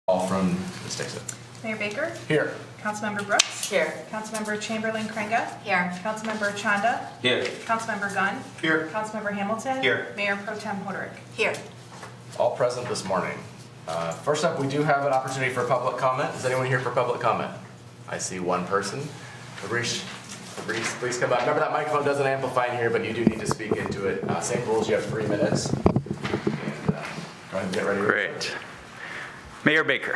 All from Ms. Dixon. Mayor Baker? Here. Councilmember Brooks? Here. Councilmember Chamberlain-Crainga? Here. Councilmember Chanda? Here. Councilmember Gunn? Here. Councilmember Hamilton? Here. Mayor Pro Tem Hoderick? Here. All present this morning. First up, we do have an opportunity for public comment. Is anyone here for public comment? I see one person. Fabrice, please come back. Remember that microphone doesn't amplify in here, but you do need to speak into it. Same rules, you have 3 minutes. And go ahead and get ready. Great. Mayor Baker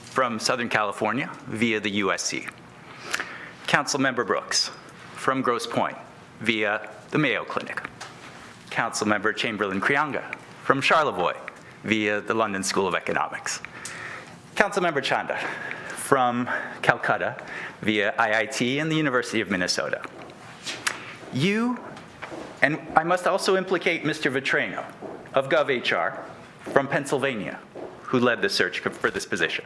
from Southern California via the USC. Councilmember Brooks from Grosse Pointe via the Mayo Clinic. Councilmember Chamberlain-Crainga from Charlevoix via the London School of Economics. Councilmember Chanda from Calcutta via IIT and the University of Minnesota. You, and I must also implicate Mr. Vitrano of GovHR from Pennsylvania, who led the search for this position.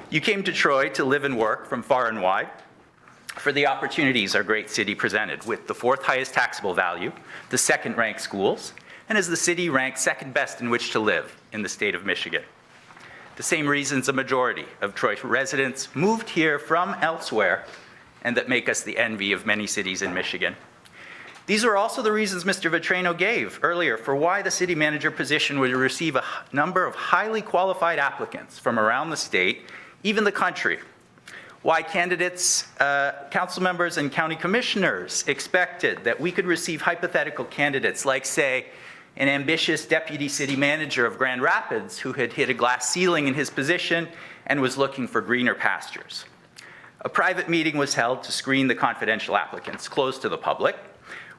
You came to Troy to live and work from far and wide for the opportunities our great city presented, with the 4th highest taxable value, the 2nd ranked schools, and as the city ranked 2nd best in which to live in the state of Michigan. The same reasons a majority of Troy residents moved here from elsewhere and that make us the envy of many cities in Michigan. These are also the reasons Mr. Vitrano gave earlier for why the city manager position would receive a number of highly qualified applicants from around the state, even the country. Why candidates, council members, and county commissioners expected that we could receive hypothetical candidates like, say, an ambitious deputy city manager of Grand Rapids who had hit a glass ceiling in his position and was looking for greener pastures. A private meeting was held to screen the confidential applicants, closed to the public.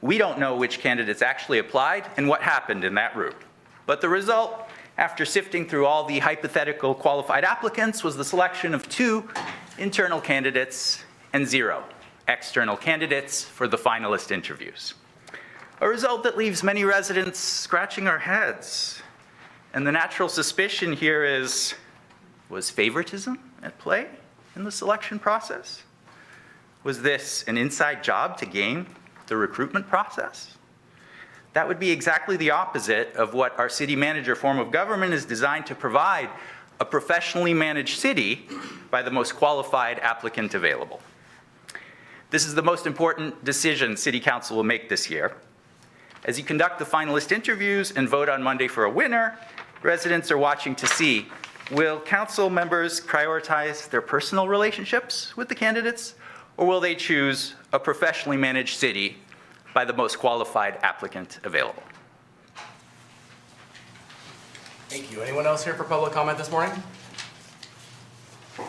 We don't know which candidates actually applied and what happened in that route. But the result, after sifting through all the hypothetical qualified applicants, was the selection of 2 internal candidates and 0 external candidates for the finalist interviews. A result that leaves many residents scratching our heads. And the natural suspicion here is, was favoritism at play in the selection process? Was this an inside job to game the recruitment process? That would be exactly the opposite of what our city manager form of government is designed to provide: a professionally managed city by the most qualified applicant available. This is the most important decision City Council will make this year. As you conduct the finalist interviews and vote on Monday for a winner, residents are watching to see, will council members prioritize their personal relationships with the candidates, or will they choose a professionally managed city by the most qualified applicant available? Thank you. Anyone else here for public comment this morning? All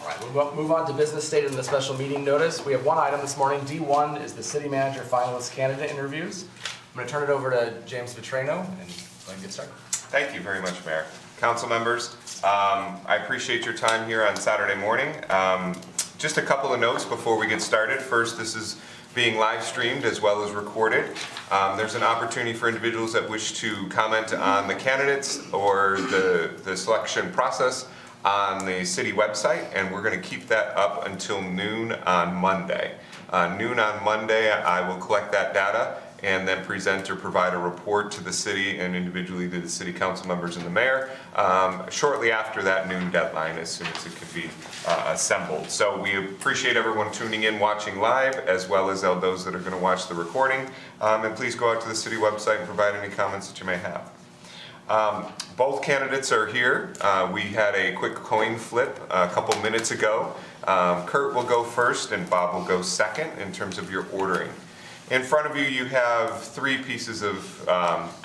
right, we'll move on to business stated in the special meeting notice. We have one item this morning. D1 is the city manager finalist candidate interviews. I'm going to turn it over to James Vitrano and go ahead and get started. Thank you very much, Mayor. Council members, I appreciate your time here on Saturday morning. Just a couple of notes before we get started. First, this is being live streamed as well as recorded. There's an opportunity for individuals that wish to comment on the candidates or the selection process on the city website, and we're going to keep that up until noon on Monday. Noon on Monday, I will collect that data and then present or provide a report to the city and individually to the city council members and the mayor shortly after that noon deadline, as soon as it can be assembled. So we appreciate everyone tuning in, watching live, as well as those that are going to watch the recording. And please go out to the city website and provide any comments that you may have. Both candidates are here. We had a quick coin flip a couple minutes ago. Kurt will go first and Bob will go second in terms of your ordering. In front of you, you have 3 pieces of,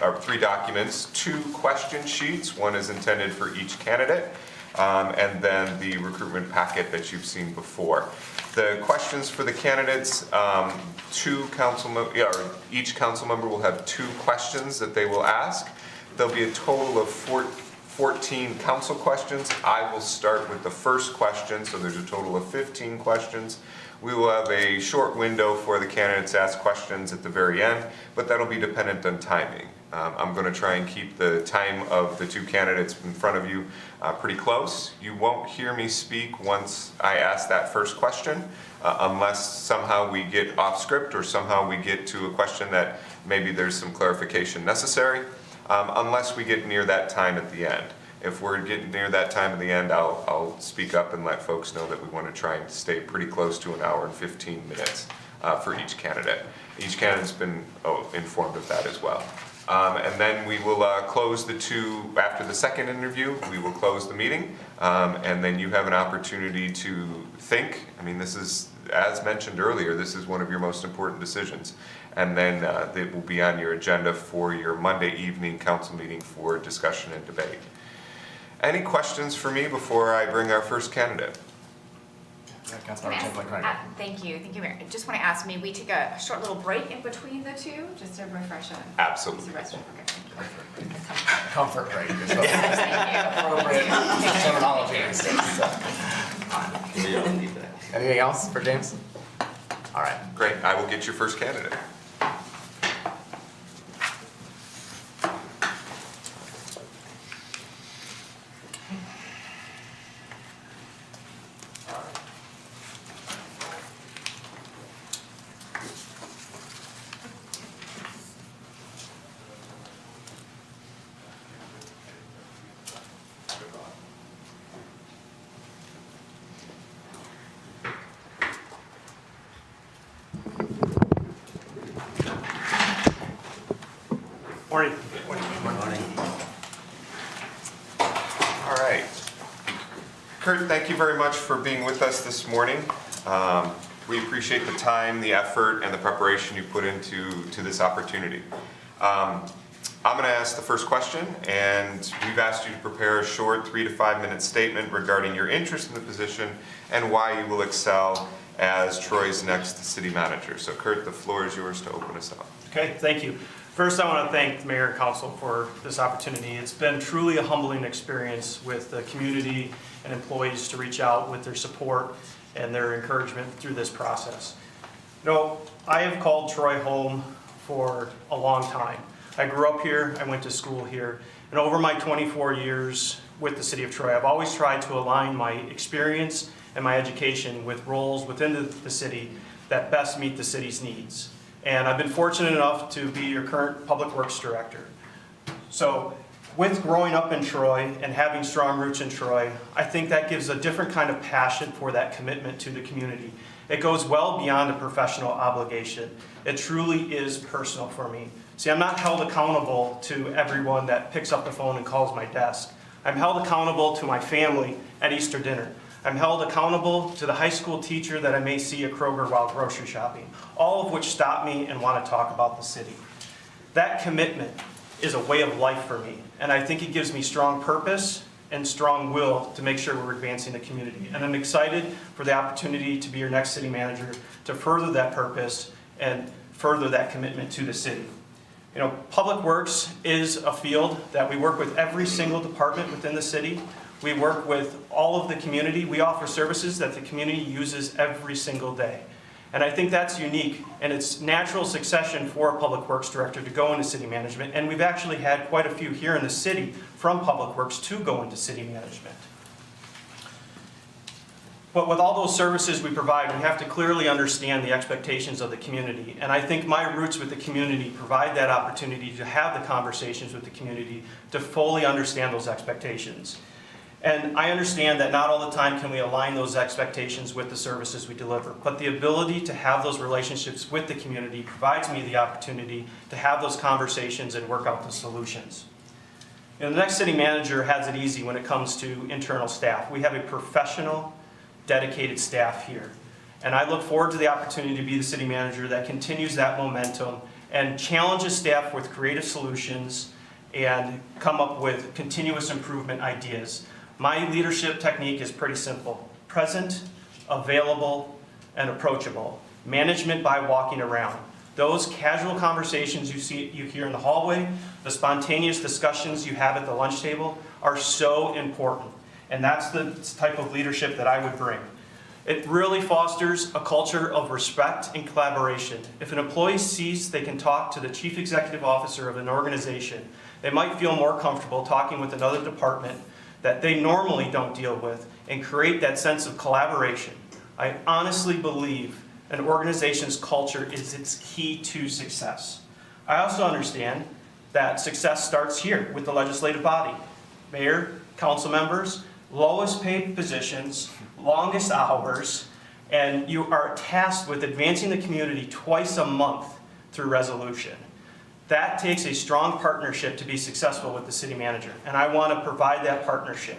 or 3 documents, 2 question sheets. One is intended for each candidate, and then the recruitment packet that you've seen before. The questions for the candidates, each council member will have 2 questions that they will ask. There'll be a total of 14 council questions. I will start with the first question, so there's a total of 15 questions. We will have a short window for the candidates to ask questions at the very end, but that'll be dependent on timing. I'm going to try and keep the time of the 2 candidates in front of you pretty close. You won't hear me speak once I ask that first question, unless somehow we get off script or somehow we get to a question that maybe there's some clarification necessary, unless we get near that time at the end. if we're getting near that time in the end, I'll speak up and let folks know that we want to try and stay pretty close to an hour and 15 minutes for each candidate. Each candidate's been informed of that as well. And then we will close the two, after the second interview, we will close the meeting. And then you have an opportunity to think. I mean, this is, as mentioned earlier, this is one of your most important decisions. And then it will be on your agenda for your Monday evening council meeting for discussion and debate. Any questions for me before I bring our first candidate? Councilmember Chamberlain Craig. Thank you, Mayor. I just want to ask, may we take a short little break in between the two, just to refresh on? Absolutely. Use the restroom, okay. Comfort break. Thank Appropriate terminology these days. Anything else for James? All right. Great, I will get your first candidate. Morning. All right. Kurt, thank you very much for being with us this morning. We appreciate the time, the effort, and the preparation you put into this opportunity. I'm going to ask the first question, and we've asked you to prepare a short 3 to 5 minute statement regarding your interest in the position and why you will excel as Troy's next city manager. So Kurt, the floor is yours to open us up. Okay, thank you. First, I want to thank the mayor and council for this opportunity. It's been truly a humbling experience with the community and employees to reach out with their support and their encouragement through this process. You know, I have called Troy home for a long time. I grew up here, I went to school here, and over my 24 years with the city of Troy, I've always tried to align my experience and my education with roles within the city that best meet the city's needs. And I've been fortunate enough to be your current Public Works Director. So with growing up in Troy and having strong roots in Troy, I think that gives a different kind of passion for that commitment to the community. It goes well beyond a professional obligation. It truly is personal for me. See, I'm not held accountable to everyone that picks up the phone and calls my desk. I'm held accountable to my family at Easter dinner. I'm held accountable to the high school teacher that I may see at Kroger while grocery shopping, all of which stop me and want to talk about the city. That commitment is a way of life for me, and I think it gives me strong purpose and strong will to make sure we're advancing the community. And I'm excited for the opportunity to be your next city manager to further that purpose and further that commitment to the city. You know, Public Works is a field that we work with every single department within the city. We work with all of the community. We offer services that the community uses every single day. And I think that's unique, and it's natural succession for a Public Works Director to go into city management, and we've actually had quite a few here in the city from Public Works to go into city management. But with all those services we provide, we have to clearly understand the expectations of the community. And I think my roots with the community provide that opportunity to have the conversations with the community to fully understand those expectations. And I understand that not all the time can we align those expectations with the services we deliver, but the ability to have those relationships with the community provides me the opportunity to have those conversations and work out the solutions. You know, the next city manager has it easy when it comes to internal staff. We have a professional, dedicated staff here. And I look forward to the opportunity to be the city manager that continues that momentum and challenges staff with creative solutions and come up with continuous improvement ideas. My leadership technique is pretty simple: present, available, and approachable. Management by walking around. Those casual conversations you hear in the hallway, the spontaneous discussions you have at the lunch table are so important. And that's the type of leadership that I would bring. It really fosters a culture of respect and collaboration. If an employee sees they can talk to the chief executive officer of an organization, they might feel more comfortable talking with another department that they normally don't deal with and create that sense of collaboration. I honestly believe an organization's culture is its key to success. I also understand that success starts here with the legislative body. Mayor, council members, lowest paid positions, longest hours, and you are tasked with advancing the community twice a month through resolution. That takes a strong partnership to be successful with the city manager, and I want to provide that partnership.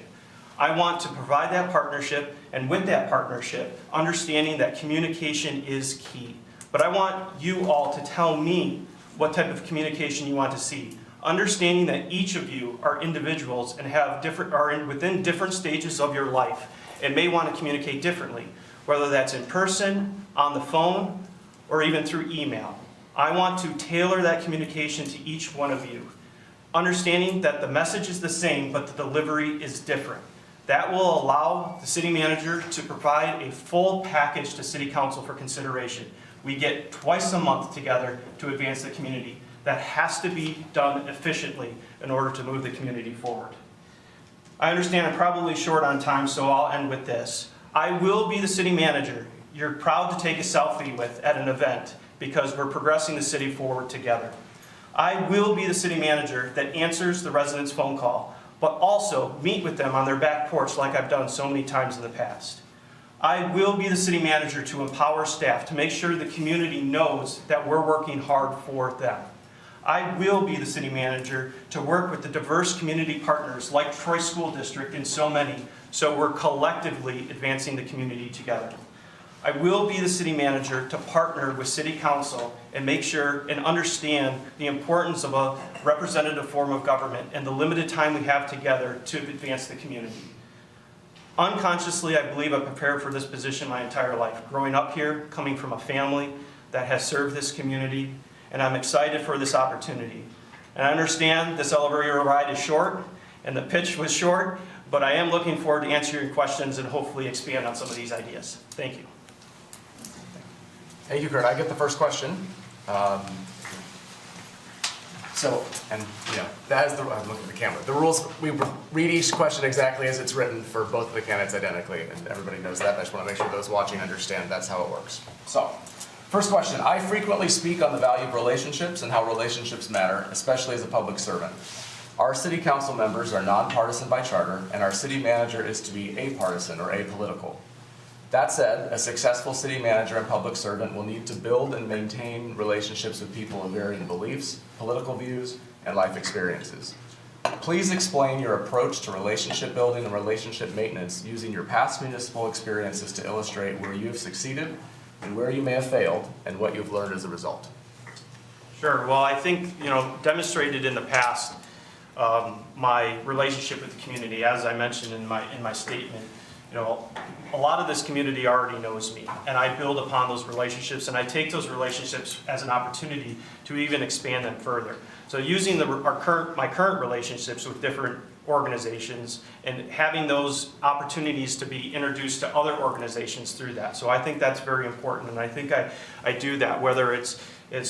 I want to provide that partnership, and with that partnership, understanding that communication is key. But I want you all to tell me what type of communication you want to see. Understanding that each of you are individuals and are within different stages of your life and may want to communicate differently, whether that's in person, on the phone, or even through email. I want to tailor that communication to each one of you, understanding that the message is the same, but the delivery is different. That will allow the city manager to provide a full package to city council for consideration. We get twice a month together to advance the community. That has to be done efficiently in order to move the community forward. I understand I'm probably short on time, so I'll end with this. I will be the city manager you're proud to take a selfie with at an event because we're progressing the city forward together. I will be the city manager that answers the residents' phone call, but also meet with them on their back porch like I've done so many times in the past. I will be the city manager to empower staff to make sure the community knows that we're working hard for them. I will be the city manager to work with the diverse community partners like Troy School District and so many, so we're collectively advancing the community together. I will be the city manager to partner with city council and make sure and understand the importance of a representative form of government and the limited time we have together to advance the community. Unconsciously, I believe I prepared for this position my entire life. Growing up here, coming from a family that has served this community, and I'm excited for this opportunity. And I understand this elevator ride is short, and the pitch was short, but I am looking forward to answering your questions and hopefully expand on some of these ideas. Thank you. Thank you, Kurt. I get the first question. I'm looking at the camera. The rules, we read each question exactly as it's written for both of the candidates identically, and everybody knows that. I just want to make sure those watching understand that's how it works. So, first question. I frequently speak on the value of relationships and how relationships matter, especially as a public servant. Our city council members are nonpartisan by charter, and our city manager is to be apartisan or apolitical. That said, a successful city manager and public servant will need to build and maintain relationships with people of varying beliefs, political views, and life experiences. Please explain your approach to relationship building and relationship maintenance using your past municipal experiences to illustrate where you have succeeded and where you may have failed and what you've learned as a result. Sure. Well, I think, demonstrated in the past, my relationship with the community, as I mentioned in my statement, a lot of this community already knows me, and I build upon those relationships, and I take those relationships as an opportunity to even expand them further. So using my current relationships with different organizations and having those opportunities to be introduced to other organizations through that. So I think that's very important, and I think I do that, whether it's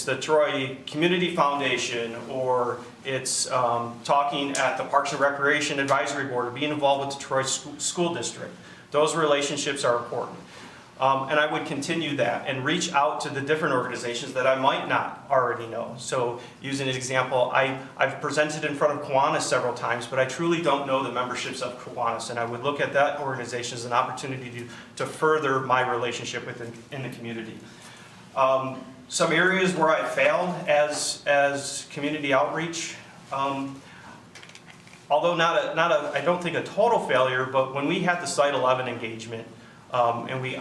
the Troy Community Foundation, or it's talking at the Parks and Recreation Advisory Board, or being involved with the Troy School District. Those relationships are important. And I would continue that and reach out to the different organizations that I might not already know. So using an example, I've presented in front of Kiwanis several times, but I truly don't know the memberships of Kiwanis, and I would look at that organization as an opportunity to further my relationship in the community. Some areas where I failed as community outreach, although I don't think a total failure, but when we had the Site 11 engagement, and we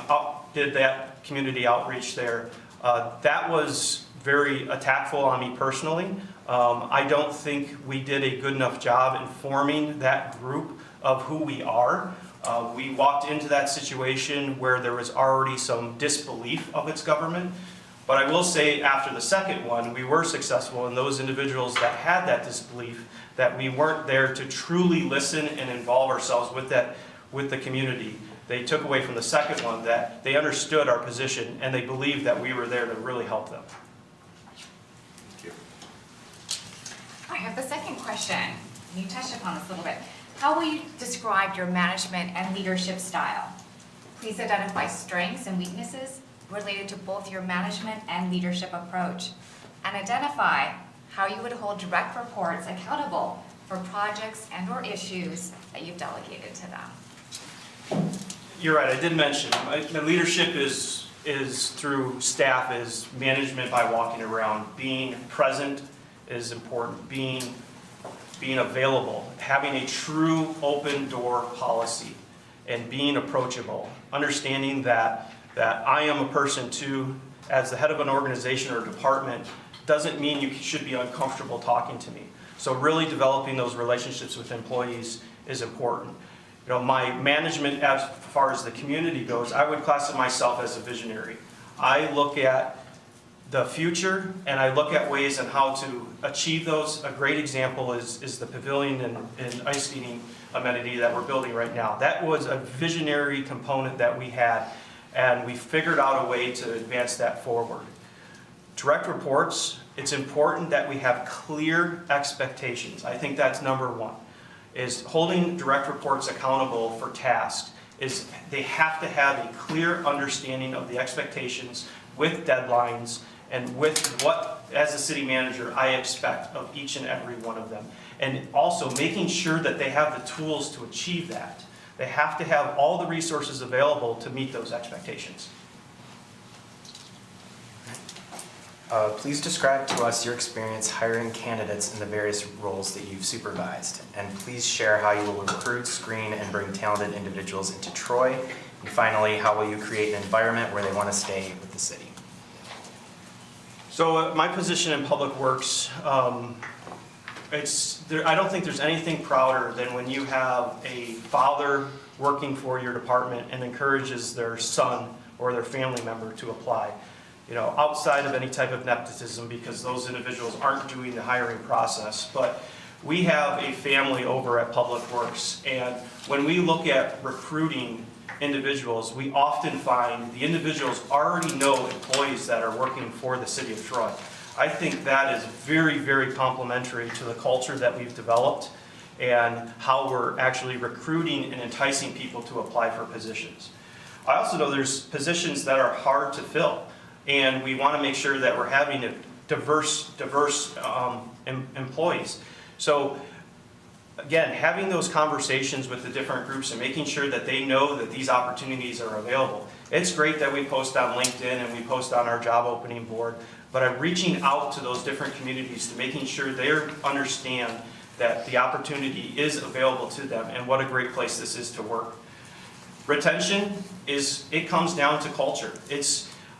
did that community outreach there, that was very attackful on me personally. I don't think we did a good enough job informing that group of who we are. We walked into that situation where there was already some disbelief of its government. But I will say after the second one, we were successful in those individuals that had that disbelief, that we weren't there to truly listen and involve ourselves with the community. They took away from the second one that they understood our position and they believed that we were there to really help them. Thank you. I have the second question. You touched upon this a little bit. How will you describe your management and leadership style? Please identify strengths and weaknesses related to both your management and leadership approach, and identify how you would hold direct reports accountable for projects and/or issues that you've delegated to them? You're right, I did mention, my leadership is through staff, is management by walking around. Being present is important, being available, having a true open door policy, and being approachable. Understanding that I am a person too, as the head of an organization or department, doesn't mean you should be uncomfortable talking to me. So really developing those relationships with employees is important. You know, my management as far as the community goes, I would classify myself as a visionary. I look at the future and I look at ways on how to achieve those. A great example is the pavilion and ice skating amenity that we're building right now. That was a visionary component that we had, and we figured out a way to advance that forward. Direct reports, it's important that we have clear expectations. I think that's number one, is holding direct reports accountable for tasks. Is they have to have a clear understanding of the expectations with deadlines and with what, as a city manager, I expect of each and every one of them. And also making sure that they have the tools to achieve that. They have to have all the resources available to meet those expectations. Please describe to us your experience hiring candidates in the various roles that you've supervised. And please share how you will recruit, screen, and bring talented individuals into Troy. And finally, how will you create an environment where they want to stay with the city? So my position in Public Works, I don't think there's anything prouder than when you have a father working for your department and encourages their son or their family member to apply. You know, outside of any type of nepotism, because those individuals aren't doing the hiring process. But we have a family over at Public Works, and when we look at recruiting individuals, we often find the individuals already know employees that are working for the city of Troy. I think that is very, very complementary to the culture that we've developed and how we're actually recruiting and enticing people to apply for positions. I also know there's positions that are hard to fill, and we want to make sure that we're having a diverse employees. So again, having those conversations with the different groups and making sure that they know that these opportunities are available. It's great that we post on LinkedIn and we post on our job opening board, but I'm reaching out to those different communities to making sure they understand that the opportunity is available to them and what a great place this is to work. Retention it comes down to culture.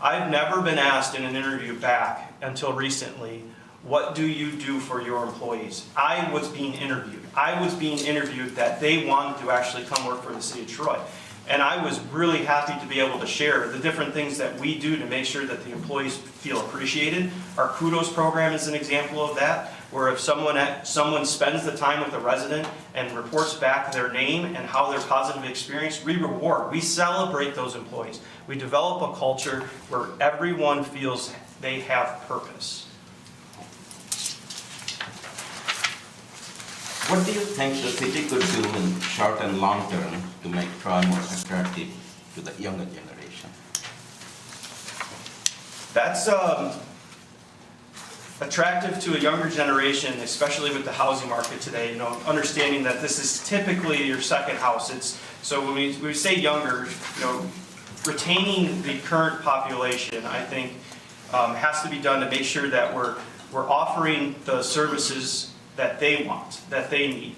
I've never been asked in an interview back until recently, what do you do for your employees? I was being interviewed. I was being interviewed that they wanted to actually come work for the city of Troy. And I was really happy to be able to share the different things that we do to make sure that the employees feel appreciated. Our kudos program is an example of that, where if someone spends the time with a resident and reports back their name and how their positive experience, we reward, we celebrate those employees. We develop a culture where everyone feels they have purpose. What do you think the city could do in short and long term to make Troy more attractive to the younger generation? That's attractive to a younger generation, especially with the housing market today. You know, understanding that this is typically your second house. So when we say younger, you know, retaining the current population, I think, has to be done to make sure that we're offering the services that they want, that they need.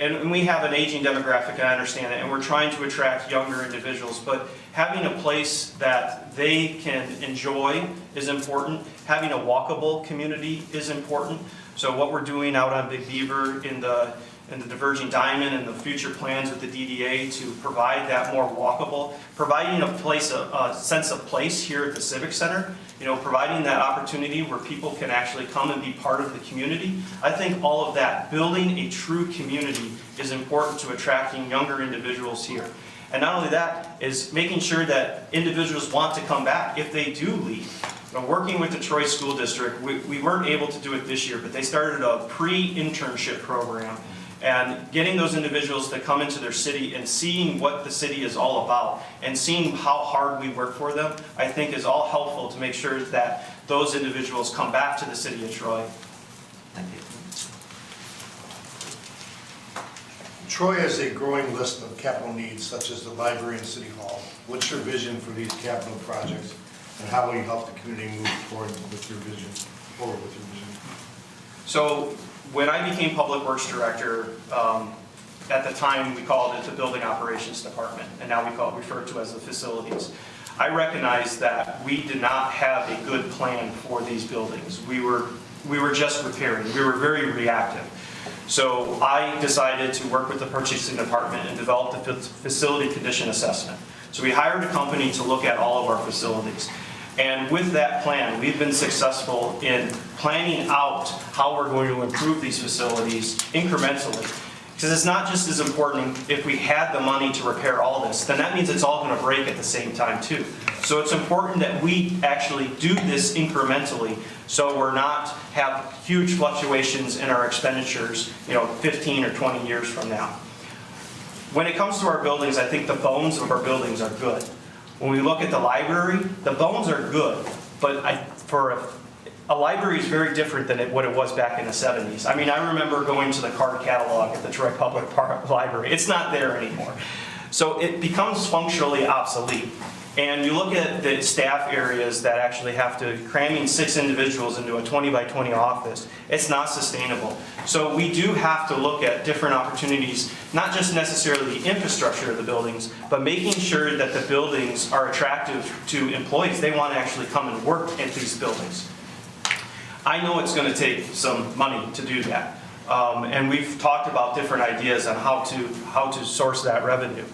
And we have an aging demographic, I understand it, and we're trying to attract younger individuals, but having a place that they can enjoy is important. Having a walkable community is important. So what we're doing out on Big Beaver in the Diverging Diamond and the future plans with the DDA to provide that more walkable, providing a sense of place here at the Civic Center, you know, providing that opportunity where people can actually come and be part of the community. I think all of that, building a true community, is important to attracting younger individuals here. And not only that, is making sure that individuals want to come back if they do leave. You know, working with the Troy School District, we weren't able to do it this year, but they started a pre-internship program. And getting those individuals to come into their city and seeing what the city is all about and seeing how hard we work for them, I think is all helpful to make sure that those individuals come back to the city of Troy. Thank you. Troy has a growing list of capital needs such as the library and city hall. What's your vision for these capital projects and how will you help the community move forward with your vision? So when I became Public Works Director, at the time we called it the Building Operations Department, and now we refer to as the facilities. I recognized that we did not have a good plan for these buildings. We were just repairing. We were very reactive. So I decided to work with the purchasing department and develop the facility condition assessment. So we hired a company to look at all of our facilities. And with that plan, we've been successful in planning out how we're going to improve these facilities incrementally. Because it's not just as important if we had the money to repair all this, then that means it's all going to break at the same time too. So it's important that we actually do this incrementally so we're not have huge fluctuations in our expenditures, 15 or 20 years from now. When it comes to our buildings, I think the bones of our buildings are good. When we look at the library, the bones are good, but a library is very different than what it was back in the 70s. I mean, I remember going to the card catalog at the Troy Public Library. It's not there anymore. So it becomes functionally obsolete. And you look at the staff areas that actually have to cramming 6 individuals into a 20 by 20 office, it's not sustainable. So we do have to look at different opportunities, not just necessarily the infrastructure of the buildings, but making sure that the buildings are attractive to employees. They want to actually come and work at these buildings. I know it's going to take some money to do that. And we've talked about different ideas on how to source that revenue.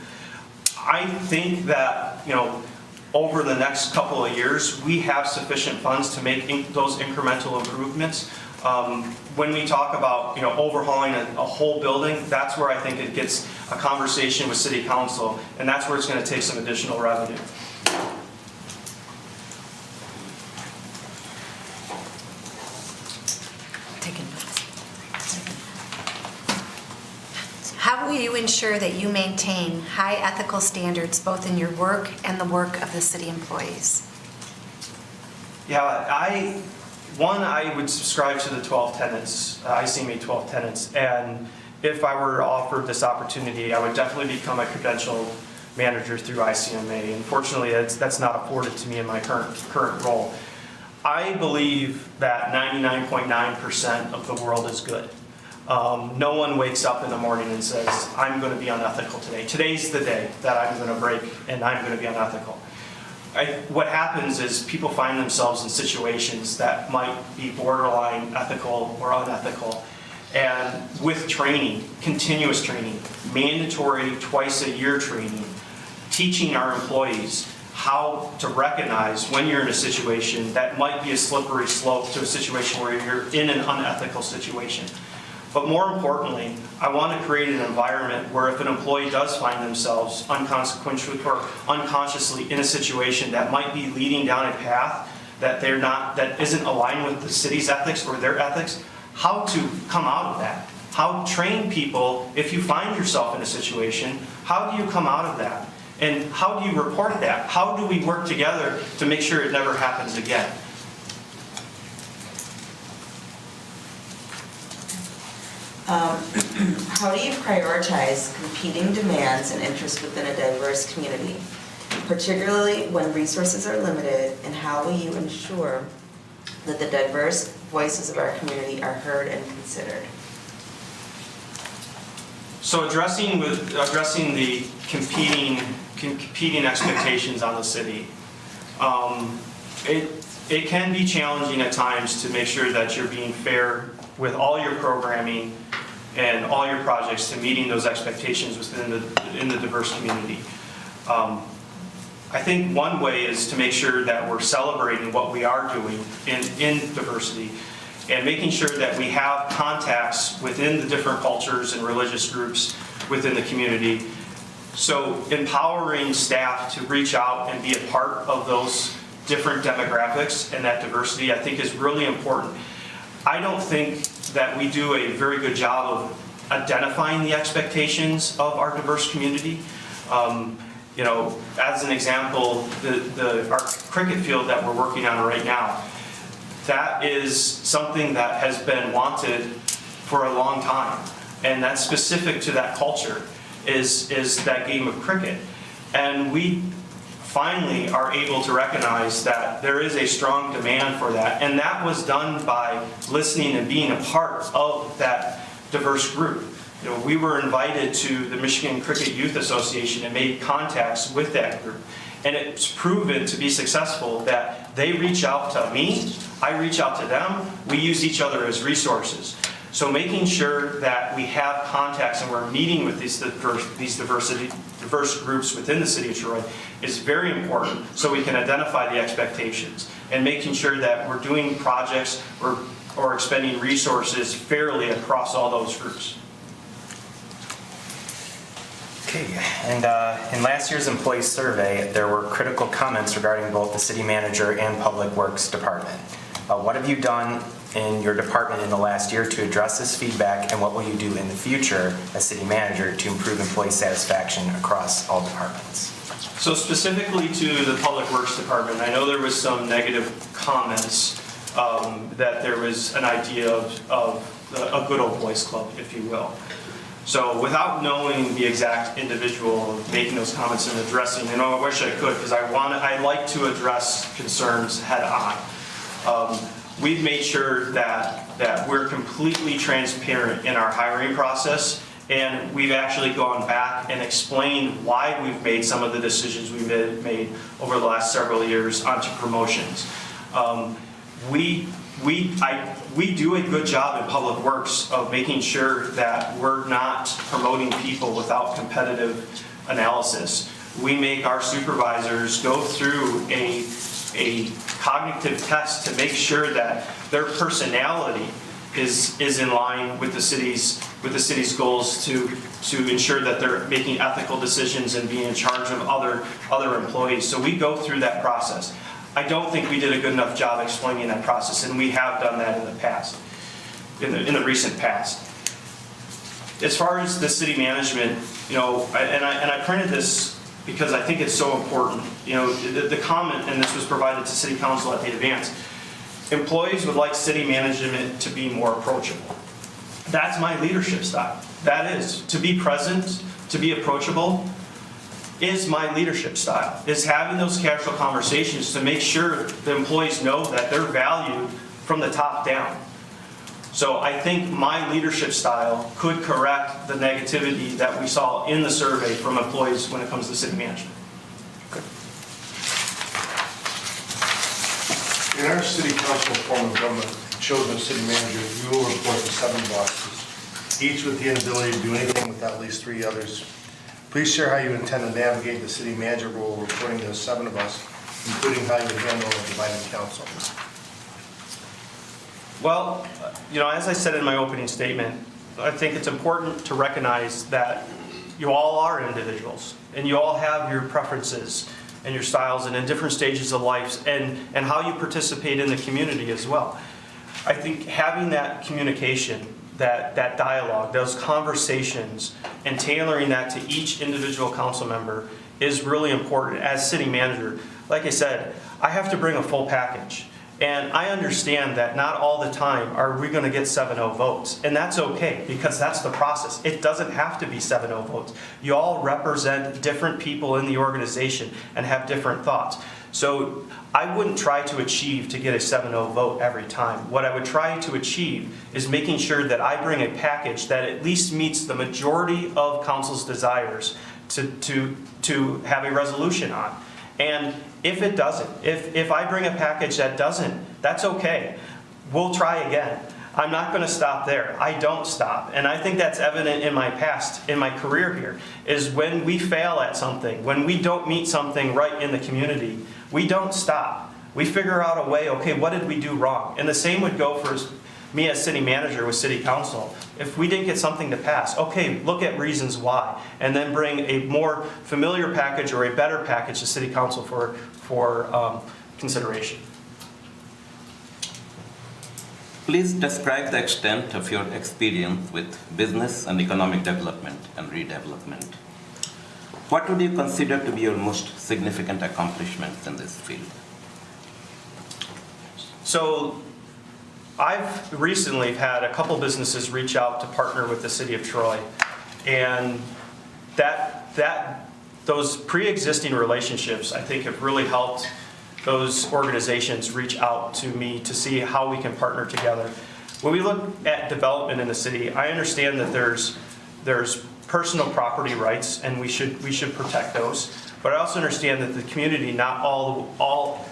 I think that, over the next couple of years, we have sufficient funds to make those incremental improvements. When we talk about, overhauling a whole building, that's where I think it gets a conversation with City Council, and that's where it's going to take some additional revenue. How will you ensure that you maintain high ethical standards both in your work and the work of the city employees? Yeah, I would subscribe to the 12 tenets, ICMA 12 tenets, and if I were offered this opportunity, I would definitely become a credentialed manager through ICMA. Unfortunately, that's not afforded to me in my current role. I believe that 99.9% of the world is good. No one wakes up in the morning and says, I'm going to be unethical today. Today's the day that I'm going to break and I'm going to be unethical. What happens is people find themselves in situations that might be borderline ethical or unethical. And with training, continuous training, mandatory twice-a-year training, teaching our employees how to recognize when you're in a situation that might be a slippery slope to a situation where you're in an unethical situation. But more importantly, I want to create an environment where if an employee does find themselves unconsequentially or unconsciously in a situation that might be leading down a path that that isn't aligned with the city's ethics or their ethics, how to come out of that. How to train people, if you find yourself in a situation, how do you come out of that? And how do you report that? How do we work together to make sure it never happens again? How do you prioritize competing demands and interests within a diverse community, particularly when resources are limited, and how will you ensure that the diverse voices of our community are heard and considered? So addressing the competing expectations on the city, it can be challenging at times to make sure that you're being fair with all your programming and all your projects to meeting those expectations within the diverse community. I think one way is to make sure that we're celebrating what we are doing in diversity and making sure that we have contacts within the different cultures and religious groups within the community. So empowering staff to reach out and be a part of those different demographics and that diversity, I think, is really important. I don't think that we do a very good job of identifying the expectations of our diverse community. As an example, our cricket field that we're working on right now, that is something that has been wanted for a long time. And that's specific to that culture, is that game of cricket. And we finally are able to recognize that there is a strong demand for that. And that was done by listening and being a part of that diverse group. You know, we were invited to the Michigan Cricket Youth Association and made contacts with that group. And it's proven to be successful that they reach out to me, I reach out to them, we use each other as resources. So making sure that we have contacts and we're meeting with these diverse groups within the city of Troy is very important, so we can identify the expectations and making sure that we're doing projects or expending resources fairly across all those groups. Okay, and in last year's employee survey, there were critical comments regarding both the city manager and public works department. What have you done in your department in the last year to address this feedback, and what will you do in the future as city manager to improve employee satisfaction across all departments? So specifically to the Public Works Department, I know there was some negative comments that there was an idea of a good old boys club, if you will. So without knowing the exact individual making those comments and addressing, you know, I wish I could, because I like to address concerns head on. We've made sure that we're completely transparent in our hiring process, and we've actually gone back and explained why we've made some of the decisions we've made over the last several years onto promotions. We do a good job in Public Works of making sure that we're not promoting people without competitive analysis. We make our supervisors go through a cognitive test to make sure that their personality is in line with the city's goals to ensure that they're making ethical decisions and being in charge of other employees. So we go through that process. I don't think we did a good enough job explaining that process, and we have done that in the past, in the recent past. As far as the city management, you know, and I printed this because I think it's so important. You know, the comment, and this was provided to City Council at the advance, employees would like city management to be more approachable. That's my leadership style. That is, to be present, to be approachable, is my leadership style, is having those casual conversations to make sure the employees know that they're valued from the top down. So I think my leadership style could correct the negativity that we saw in the survey from employees when it comes to city management. Good. In our city council form of government, chosen city manager, you will report to 7 bosses, each with the inability to do anything with at least 3 others. Please share how you intend to navigate the city manager role reporting to the 7 of us, including how you handle a divided council. Well, you know, as I said in my opening statement, I think it's important to recognize that you all are individuals and you all have your preferences and your styles and in different stages of life and how you participate in the community as well. I think having that communication, that dialogue, those conversations, and tailoring that to each individual council member is really important. As city manager, like I said, I have to bring a full package. And I understand that not all the time are we going to get 7-0 votes. And that's okay, because that's the process. It doesn't have to be 7-0 votes. You all represent different people in the organization and have different thoughts. So I wouldn't try to achieve to get a 7-0 vote every time. What I would try to achieve is making sure that I bring a package that at least meets the majority of council's desires to have a resolution on. And if it doesn't, if I bring a package that doesn't, that's okay. We'll try again. I'm not going to stop there. I don't stop. And I think that's evident in my past, in my career here, is when we fail at something, when we don't meet something right in the community, we don't stop. We figure out a way, okay, what did we do wrong? And the same would go for me as city manager with city council. If we didn't get something to pass, okay, look at reasons why, and then bring a more familiar package or a better package to city council for consideration. Please describe the extent of your experience with business and economic development and redevelopment. What would you consider to be your most significant accomplishments in this field? So I've recently had a couple businesses reach out to partner with the city of Troy. And those pre-existing relationships, I think, have really helped those organizations reach out to me to see how we can partner together. When we look at development in the city, I understand that there's personal property rights, and we should protect those. But I also understand that the community, not all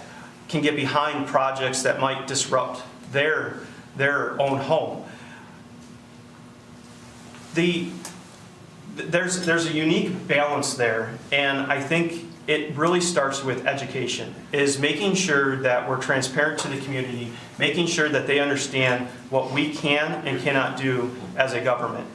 can get behind projects that might disrupt their own home. There's a unique balance there, and I think it really starts with education, is making sure that we're transparent to the community, making sure that they understand what we can and cannot do as a government.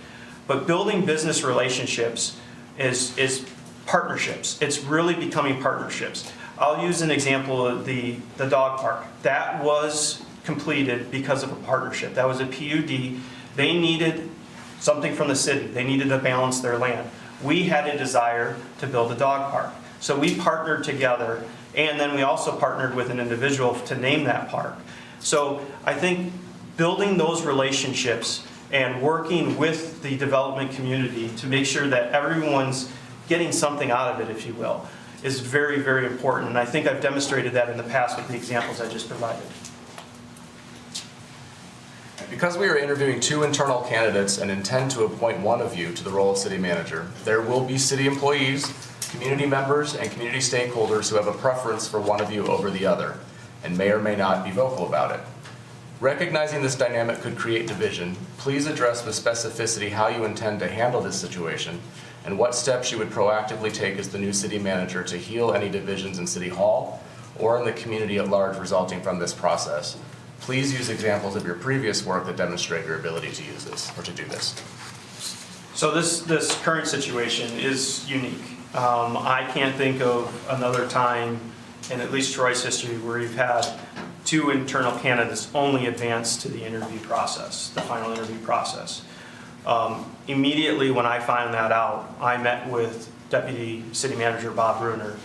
But building business relationships is partnerships. It's really becoming partnerships. I'll use an example of the dog park. That was completed because of a partnership. That was a PUD. They needed something from the city. They needed to balance their land. We had a desire to build a dog park. So we partnered together, and then we also partnered with an individual to name that park. So I think building those relationships and working with the development community to make sure that everyone's getting something out of it, if you will, is very, very important. And I think I've demonstrated that in the past with the examples I just provided. Because we are interviewing 2 internal candidates and intend to appoint one of you to the role of city manager, there will be city employees, community members, and community stakeholders who have a preference for one of you over the other, and may or may not be vocal about it. Recognizing this dynamic could create division, please address with specificity how you intend to handle this situation and what steps you would proactively take as the new city manager to heal any divisions in City Hall or in the community at large resulting from this process. Please use examples of your previous work that demonstrate your ability to use this or to do this. So this current situation is unique. I can't think of another time in at least Troy's history where you've had 2 internal candidates only advance to the interview process, the final interview process. Immediately when I found that out, I met with Deputy City Manager Bob Bruner,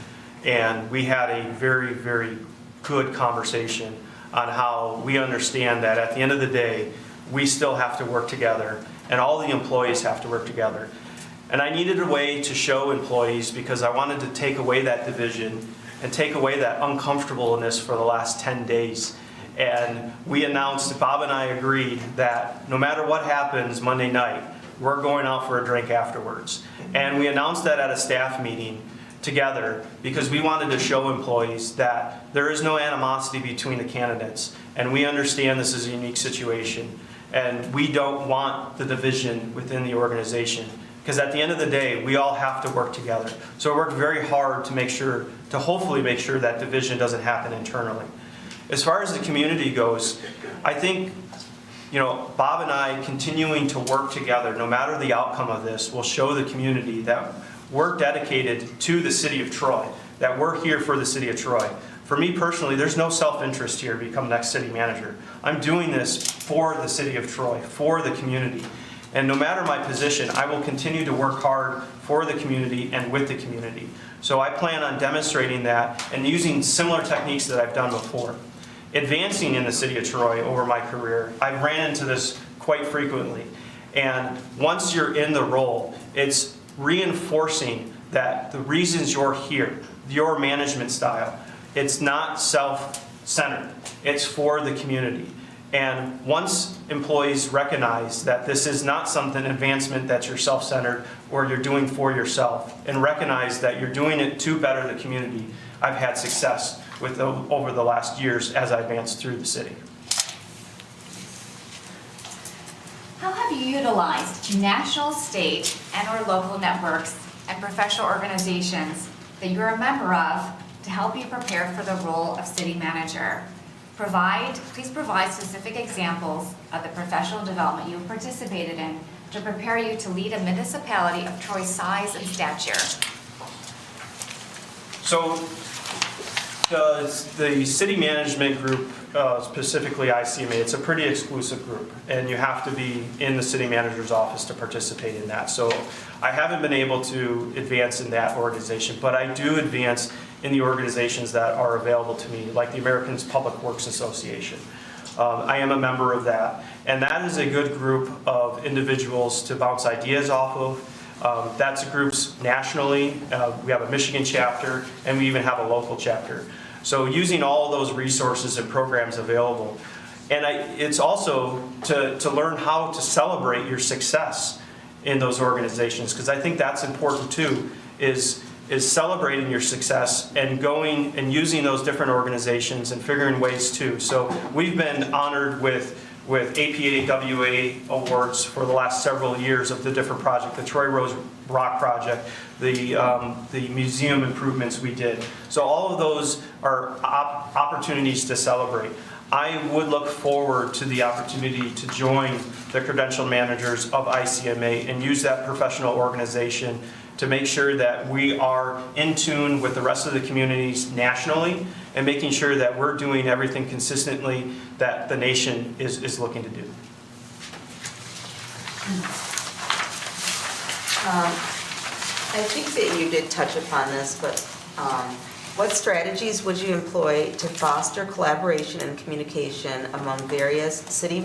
and we had a very, very good conversation on how we understand that at the end of the day, we still have to work together, and all the employees have to work together. And I needed a way to show employees, because I wanted to take away that division and take away that uncomfortableness for the last 10 days. And we announced, Bob and I agreed that no matter what happens Monday night, we're going out for a drink afterwards. And we announced that at a staff meeting together because we wanted to show employees that there is no animosity between the candidates, and we understand this is a unique situation, and we don't want the division within the organization, because at the end of the day, we all have to work together. So we worked very hard to hopefully make sure that division doesn't happen internally. As far as the community goes, I think, Bob and I continuing to work together, no matter the outcome of this, will show the community that we're dedicated to the city of Troy, that we're here for the city of Troy. For me personally, there's no self-interest here to become next city manager. I'm doing this for the city of Troy, for the community. And no matter my position, I will continue to work hard for the community and with the community. So I plan on demonstrating that and using similar techniques that I've done before. Advancing in the city of Troy over my career, I've ran into this quite frequently. And once you're in the role, it's reinforcing that the reasons you're here, your management style, it's not self-centered. It's for the community. And once employees recognize that this is not something, advancement that you're self-centered or you're doing for yourself, and recognize that you're doing it to better the community, I've had success with over the last years as I advanced through the city. How have you utilized national, state, and/or local networks and professional organizations that you're a member of to help you prepare for the role of city manager? Please provide specific examples of the professional development you have participated in to prepare you to lead a municipality of Troy's size and stature. So the city management group, specifically ICMA, it's a pretty exclusive group, and you have to be in the city manager's office to participate in that. So I haven't been able to advance in that organization, but I do advance in the organizations that are available to me, like the American Public Works Association. I am a member of that. And that is a good group of individuals to bounce ideas off of. That's groups nationally. We have a Michigan chapter, and we even have a local chapter. So using all of those resources and programs available. And it's also to learn how to celebrate your success in those organizations, because I think that's important too, is celebrating your success and going and using those different organizations and figuring ways too. So we've been honored with APA-WA awards for the last several years of the different projects, the Troy Rose Rock Project, the museum improvements we did. So all of those are opportunities to celebrate. I would look forward to the opportunity to join the credential managers of ICMA and use that professional organization to make sure that we are in tune with the rest of the communities nationally and making sure that we're doing everything consistently that the nation is looking to do. I think that you did touch upon this, but what strategies would you employ to foster collaboration and communication among various city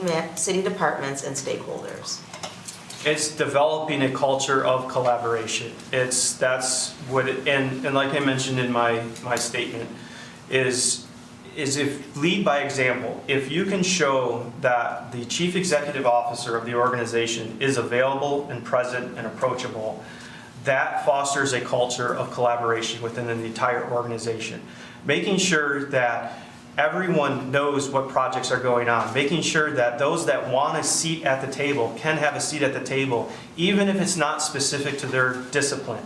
departments and stakeholders? It's developing a culture of collaboration. That's what it, and like I mentioned in my statement, is if lead by example. If you can show that the chief executive officer of the organization is available and present and approachable, that fosters a culture of collaboration within the entire organization. Making sure that everyone knows what projects are going on, making sure that those that want a seat at the table can have a seat at the table, even if it's not specific to their discipline.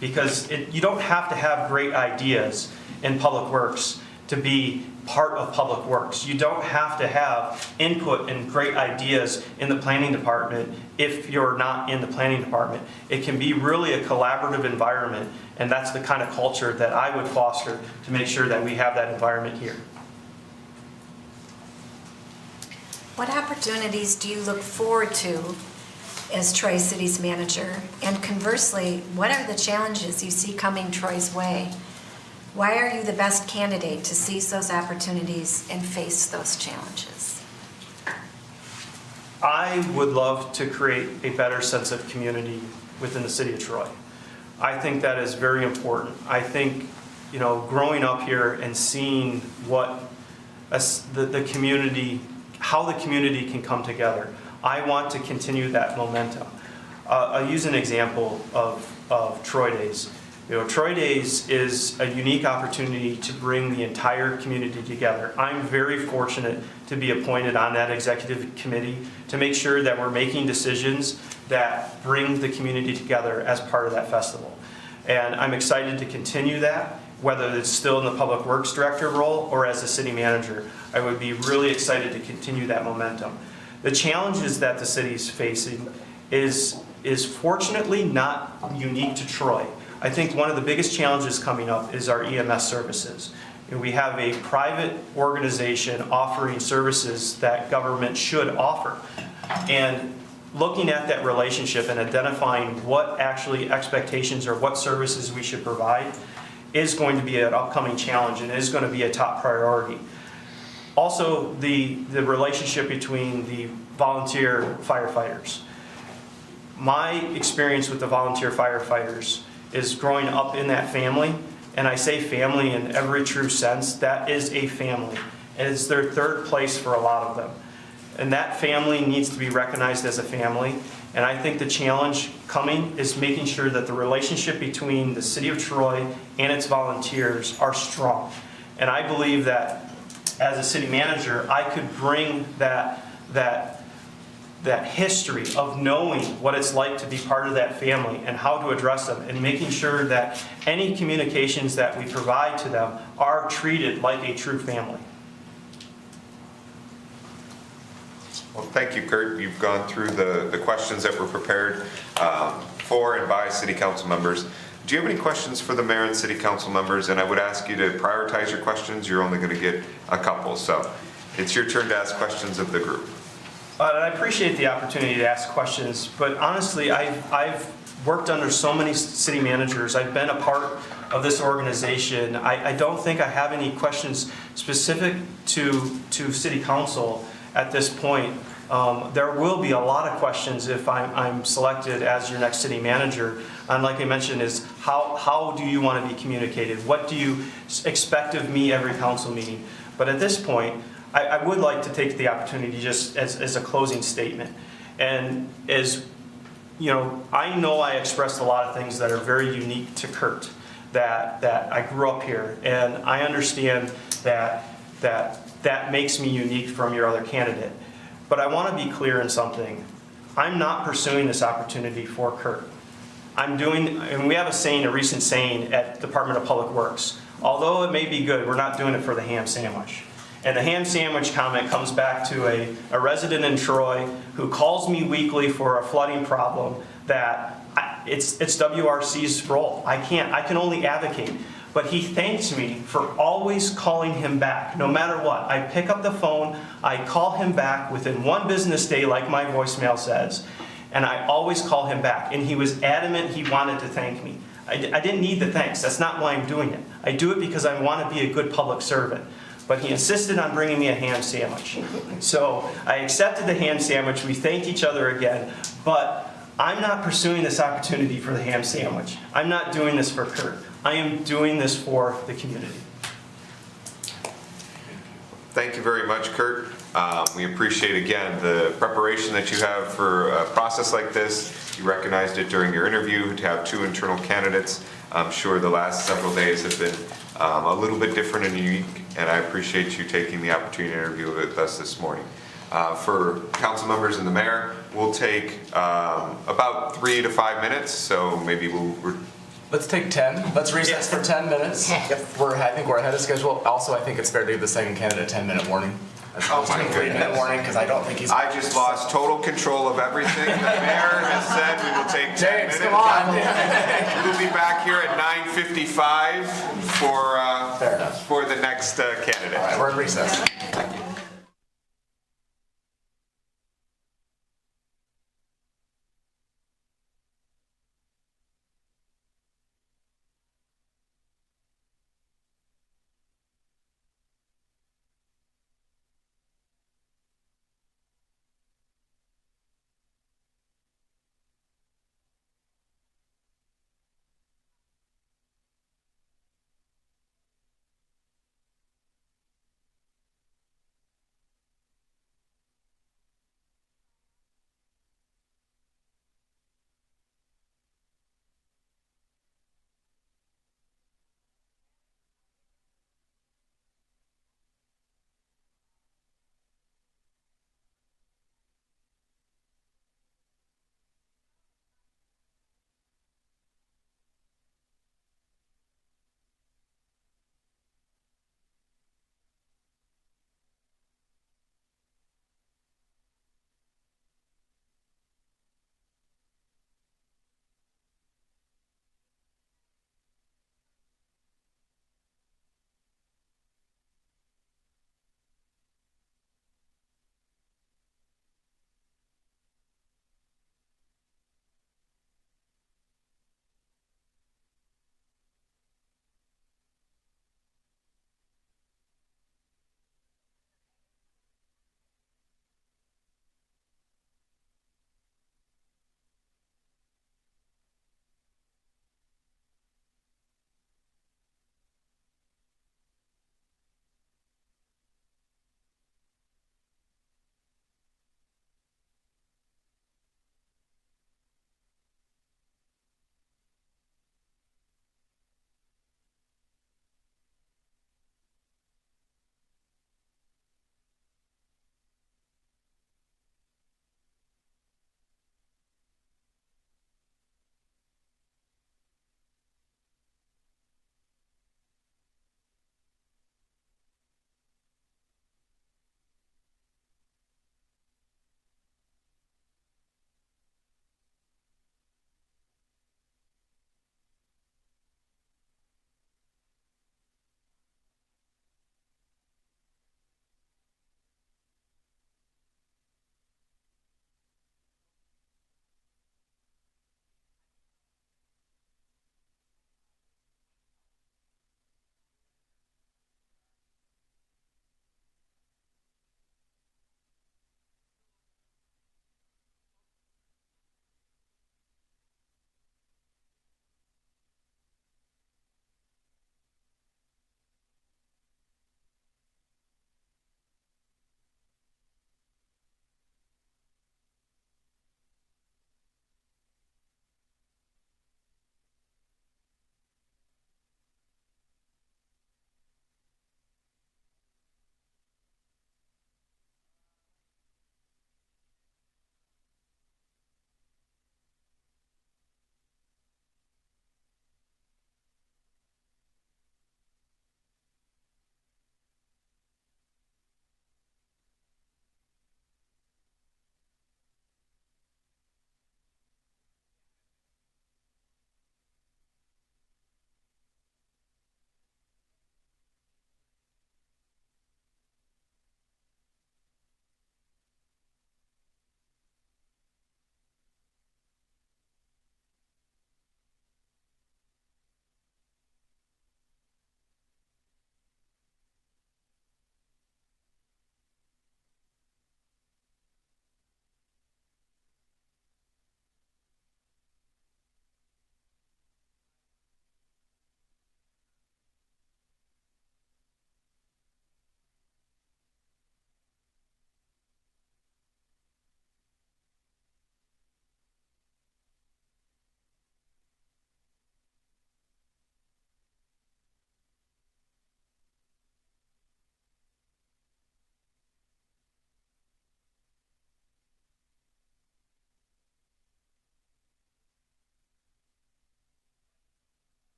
Because you don't have to have great ideas in public works to be part of public works. You don't have to have input and great ideas in the planning department if you're not in the planning department. It can be really a collaborative environment, and that's the kind of culture that I would foster to make sure that we have that environment here. What opportunities do you look forward to as Troy City's manager? And conversely, what are the challenges you see coming Troy's way? Why are you the best candidate to seize those opportunities and face those challenges? I would love to create a better sense of community within the city of Troy. I think that is very important. I think, growing up here and seeing what the community, how the community can come together, I want to continue that momentum. I'll use an example of Troy Days. Troy Days is a unique opportunity to bring the entire community together. I'm very fortunate to be appointed on that executive committee to make sure that we're making decisions that bring the community together as part of that festival. And I'm excited to continue that, whether it's still in the Public Works Director role or as a city manager. I would be really excited to continue that momentum. The challenges that the city is facing is fortunately not unique to Troy. I think one of the biggest challenges coming up is our EMS services. We have a private organization offering services that government should offer. And looking at that relationship and identifying what actually expectations or what services we should provide is going to be an upcoming challenge and is going to be a top priority. Also, the relationship between the volunteer firefighters. My experience with the volunteer firefighters is growing up in that family, and I say family in every true sense. That is a family, and it's their third place for a lot of them. And that family needs to be recognized as a family, and I think the challenge coming is making sure that the relationship between the city of Troy and its volunteers are strong. And I believe that as a city manager, I could bring that history of knowing what it's like to be part of that family and how to address them and making sure that any communications that we provide to them are treated like a true family. Well, thank you, Kurt. You've gone through the questions that were prepared for and by city council members. Do you have any questions for the mayor and city council members? And I would ask you to prioritize your questions. You're only going to get a couple. So it's your turn to ask questions of the group. I appreciate the opportunity to ask questions, but honestly, I've worked under so many city managers. I've been a part of this organization, I don't think I have any questions specific to City Council at this point. There will be a lot of questions if I'm selected as your next city manager. And like I mentioned, is how do you want to be communicated? What do you expect of me every council meeting? But at this point, I would like to take the opportunity just as a closing statement. And as you know I expressed a lot of things that are very unique to Kurt, that I grew up here, and I understand that makes me unique from your other candidate. But I want to be clear in something. I'm not pursuing this opportunity for Kurt. And we have a recent saying at Department of Public Works, although it may be good, we're not doing it for the ham sandwich. And the ham sandwich comment comes back to a resident in Troy who calls me weekly for a flooding problem that it's WRC's role. I can only advocate. But he thanks me for always calling him back, no matter what. I pick up the phone, I call him back within one business day, like my voicemail says, and I always call him back. And he was adamant he wanted to thank me. I didn't need the thanks. That's not why I'm doing it. I do it because I want to be a good public servant. But he insisted on bringing me a ham sandwich. So I accepted the ham sandwich. We thanked each other again. But I'm not pursuing this opportunity for the ham sandwich. I'm not doing this for Kurt. I am doing this for the community. Thank you very much, Kurt. We appreciate, again, the preparation that you have for a process like this. You recognized it during your interview to have two internal candidates. I'm sure the last several days have been a little bit different and unique, and I appreciate you taking the opportunity to interview with us this morning. For council members and the mayor, we'll take about 3 to 5 minutes, so maybe Let's take 10. Let's recess for 10 minutes. I think we're ahead of schedule. Also, I think it's fair to give the second candidate a 10-minute warning. Oh my goodness. 3-minute warning, because I don't think he's... I just lost total control of everything. The mayor has said we will take 10 minutes. James, come on. We'll be back here at 9:55 for the next candidate. All right, we're in recess.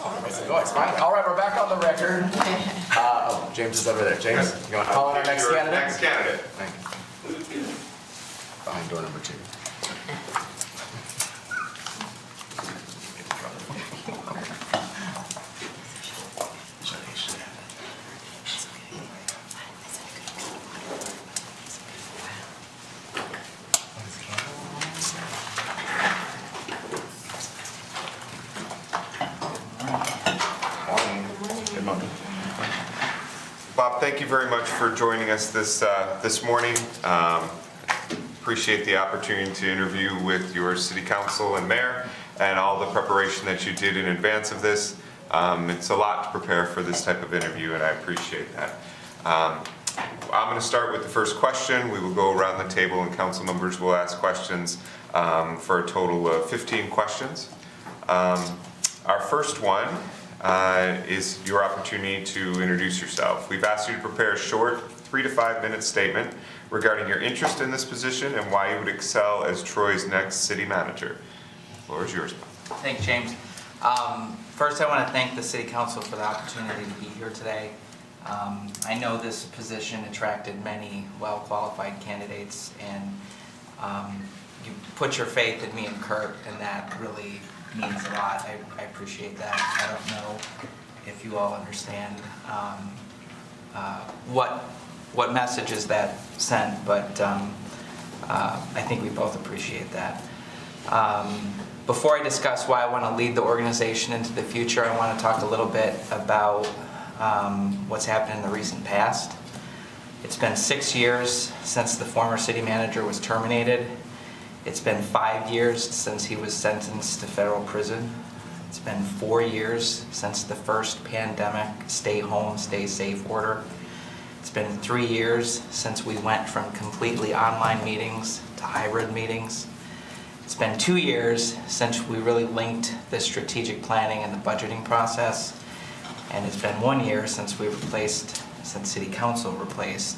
Voice, fine. All right, we're back on the record. Oh, James is over there. James, you want to call in our next Your candidate? Next candidate. Thank you. Behind door number 2. Bob, thank you very much for joining us this morning. Appreciate the opportunity to interview with your city council and mayor and all the preparation that you did in advance of this. It's a lot to prepare for this type of interview, and I appreciate that. I'm going to start with the first question. We will go around the table, and council members will ask questions for a total of 15 questions. Our first one is your opportunity to introduce yourself. We've asked you to prepare a short 3 to 5 minute statement regarding your interest in this position and why you would excel as Troy's next city manager. The floor is yours. Thanks, James. First, I want to thank the City Council for the opportunity to be here today. I know this position attracted many well-qualified candidates, and you put your faith in me and Kurt, and that really means a lot. I appreciate that. I don't know if you all understand what messages that sent, but I think we both appreciate that. Before I discuss why I want to lead the organization into the future, I want to talk a little bit about what's happened in the recent past. It's been 6 years since the former city manager was terminated. It's been 5 years since he was sentenced to federal prison. It's been 4 years since the first pandemic stay home, stay safe order. It's been 3 years since we went from completely online meetings to hybrid meetings. It's been 2 years since we really linked the strategic planning and the budgeting process. And it's been 1 year since since City Council replaced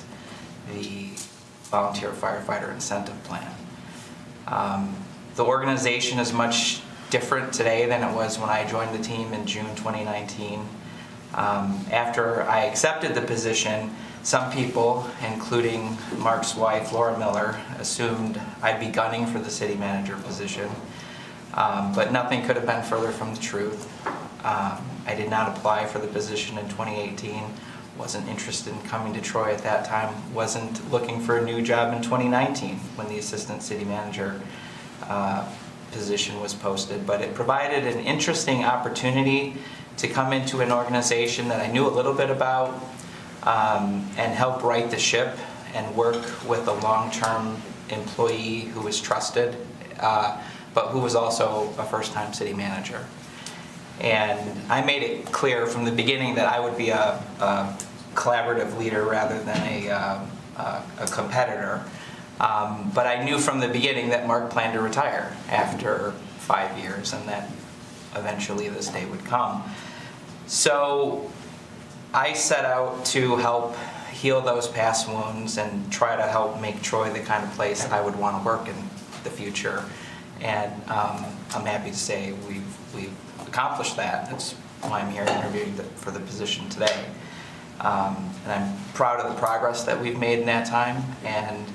the Volunteer Firefighter Incentive Plan. The organization is much different today than it was when I joined the team in June 2019. After I accepted the position, some people, including Mark's wife, Laura Miller, assumed I'd be gunning for the city manager position, but nothing could have been further from the truth. I did not apply for the position in 2018, wasn't interested in coming to Troy at that time, wasn't looking for a new job in 2019 when the assistant city manager position was posted, but it provided an interesting opportunity to come into an organization that I knew a little bit about and help right the ship and work with a long-term employee who was trusted, but who was also a first-time city manager. And I made it clear from the beginning that I would be a collaborative leader rather than a competitor. But I knew from the beginning that Mark planned to retire after 5 years and that eventually this day would come. So I set out to help heal those past wounds and try to help make Troy the kind of place I would want to work in the future. And I'm happy to say we've accomplished that. That's why I'm here interviewing for the position today. And I'm proud of the progress that we've made in that time, and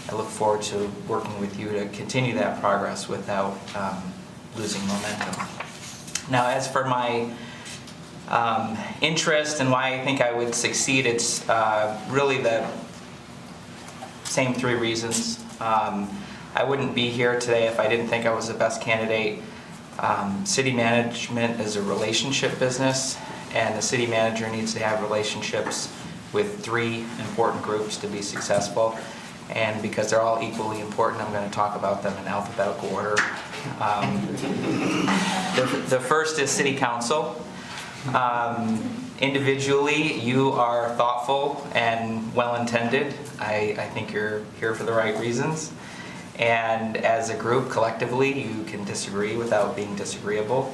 I look forward to working with you to continue that progress without losing momentum. Now, as for my interest and why I think I would succeed, it's really the same 3 reasons. I wouldn't be here today if I didn't think I was the best candidate. City management is a relationship business, and the city manager needs to have relationships with 3 important groups to be successful. And because they're all equally important, I'm going to talk about them in alphabetical order. The first is City Council. Individually, you are thoughtful and well-intended. I think you're here for the right reasons. And as a group, collectively, you can disagree without being disagreeable.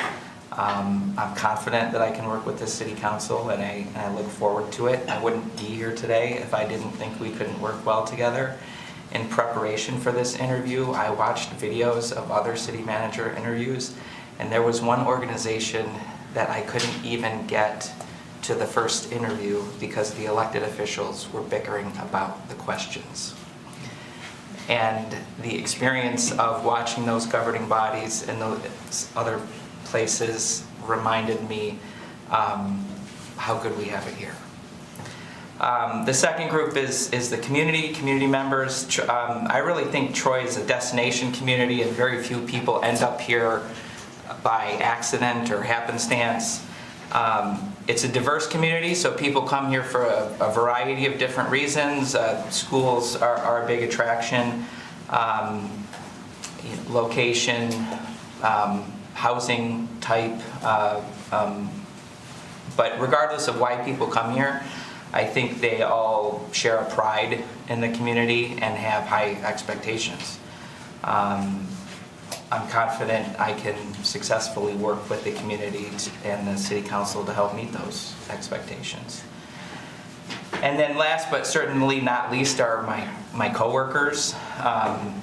I'm confident that I can work with this City Council, and I look forward to it. I wouldn't be here today if I didn't think we couldn't work well together. In preparation for this interview, I watched videos of other city manager interviews, and there was one organization that I couldn't even get to the first interview because the elected officials were bickering about the questions. And the experience of watching those governing bodies and those other places reminded me how good we have it here. The second group is the community members. I really think Troy is a destination community, and very few people end up here by accident or happenstance. It's a diverse community, so people come here for a variety of different reasons. Schools are a big attraction, location, housing type. But regardless of why people come here, I think they all share a pride in the community and have high expectations. I'm confident I can successfully work with the community and the city council to help meet those expectations. And then last but certainly not least are my coworkers.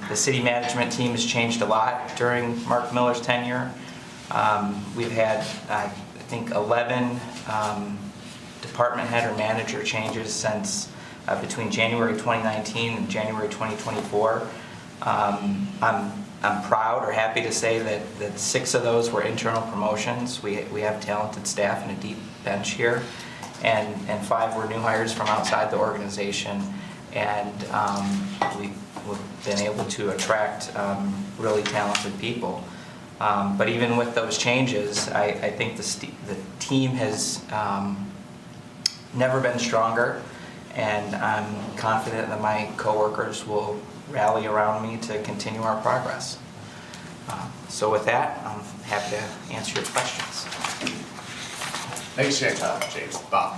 The city management team has changed a lot during Mark Miller's tenure. We've had, I think, 11 department head or manager changes since between January 2019 and January 2024. I'm proud or happy to say that 6 of those were internal promotions. We have talented staff and a deep bench here, and 5 were new hires from outside the organization, and we've been able to attract really talented people. But even with those changes, I think the team has never been stronger, and I'm confident that my coworkers will rally around me to continue our progress. So with that, I'm happy to answer your questions. Thanks, James. Bob.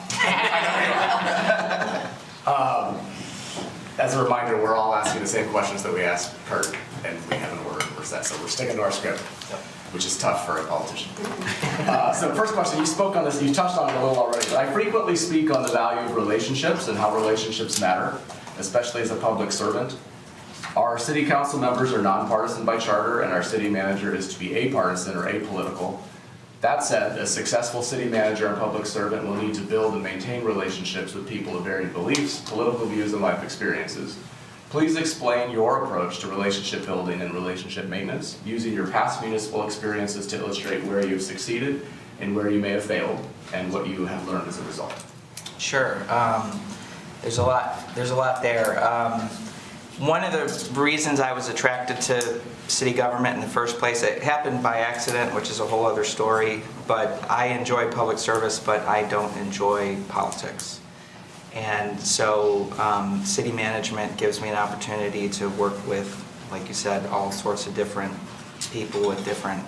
As a reminder, we're all asking the same questions that we asked Kurt, and we have an order we're set, so we're sticking to our script, which is tough for a politician. So first question, you spoke on this, you touched on it a little already, but I frequently speak on the value of relationships and how relationships matter, especially as a public servant. Our city council members are nonpartisan by charter, and our city manager is to be apartisan or apolitical. That said, a successful city manager and public servant will need to build and maintain relationships with people of varied beliefs, political views, and life experiences. Please explain your approach to relationship building and relationship maintenance, using your past municipal experiences to illustrate where you've succeeded and where you may have failed, and what you have learned as a result. Sure. There's a lot there. One of the reasons I was attracted to city government in the first place, it happened by accident, which is a whole other story, but I enjoy public service, but I don't enjoy politics. And so city management gives me an opportunity to work with, like you said, all sorts of different people with different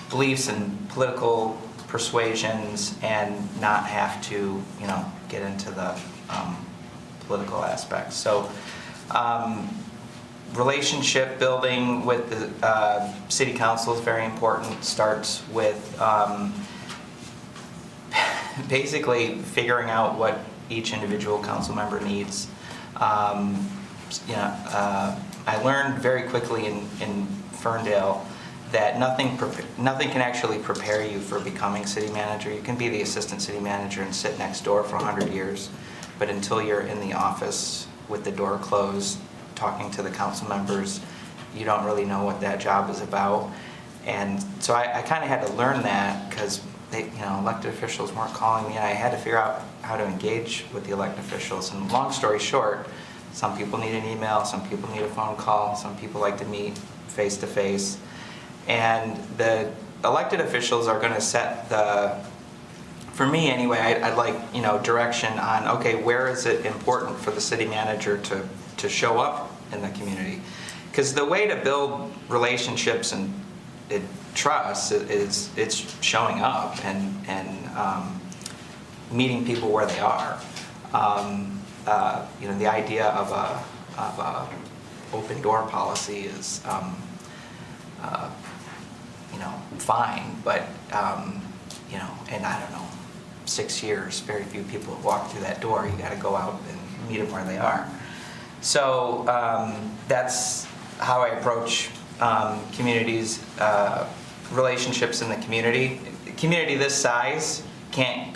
beliefs and political persuasions, and not have to, get into the political aspects. So relationship building with the city council is very important. Starts with basically figuring out what each individual council member needs. I learned very quickly in Ferndale that nothing can actually prepare you for becoming city manager. You can be the assistant city manager and sit next door for 100 years, but until you're in the office with the door closed, talking to the council members, you don't really know what that job is about. And so I kind of had to learn that, because elected officials weren't calling me. I had to figure out how to engage with the elected officials. And long story short, some people need an email, some people need a phone call, some people like to meet face to face. And the elected officials are going to set for me anyway, I'd like direction on, okay, where is it important for the city manager to show up in the community? Because the way to build relationships and trust is it's showing up and meeting people where they are. The idea of a open door policy is fine, but and I don't know, 6 years, very few people have walked through that door. You got to go out and meet them where they are. So that's how I approach communities, relationships in the community. community this size can't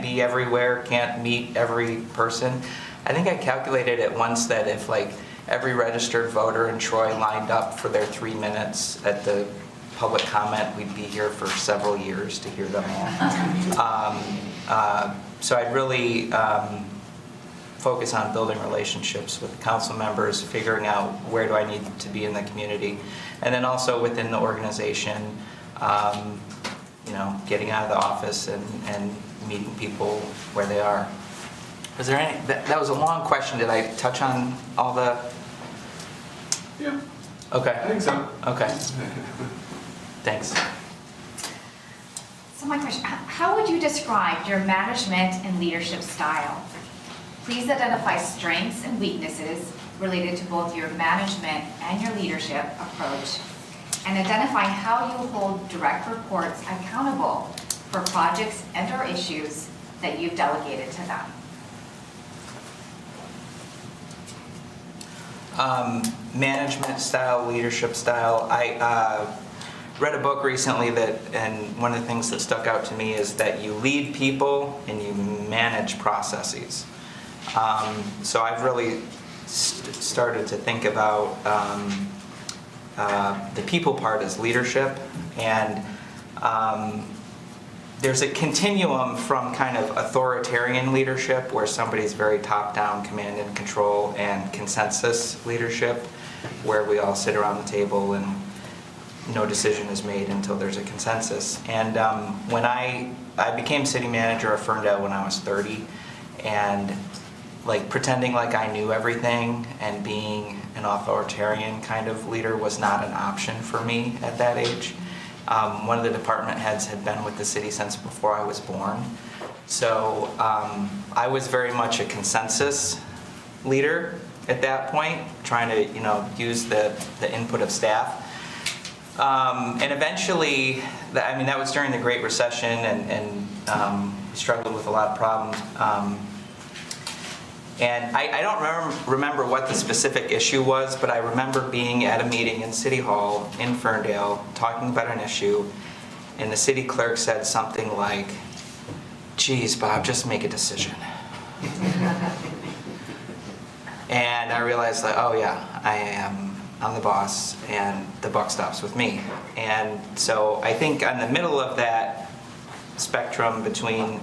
be everywhere, can't meet every person. I think I calculated it once that if like every registered voter in Troy lined up for their 3 minutes at the public comment, we'd be here for several years to hear them all. So I'd really focus on building relationships with council members, figuring out where do I need to be in the community, and then also within the organization, getting out of the office and meeting people where they are. Was there any, that was a long question. Did I touch on all the? Yeah. Okay. I think so. Okay. Thanks. So my question, how would you describe your management and leadership style? Please identify strengths and weaknesses related to both your management and your leadership approach, and identify how you hold direct reports accountable for projects and/or issues that you've delegated to them. Management style, leadership style. I read a book recently and one of the things that stuck out to me is that you lead people and you manage processes. So I've really started to think about the people part as leadership, and there's a continuum from kind of authoritarian leadership where somebody's very top-down, command and control, and consensus leadership where we all sit around the table and no decision is made until there's a consensus. And when I became city manager of Ferndale when I was 30, and like pretending like I knew everything and being an authoritarian kind of leader was not an option for me at that age. One of the department heads had been with the city since before I was born. So I was very much a consensus leader at that point, trying to use the input of staff. And eventually, that was during the Great Recession, and we struggled with a lot of problems. And I don't remember what the specific issue was, but I remember being at a meeting in City Hall in Ferndale talking about an issue, and the city clerk said something like, "Geez, Bob, just make a decision." And I realized that, oh yeah, I'm the boss, and the buck stops with me. And so I think on the middle of that spectrum between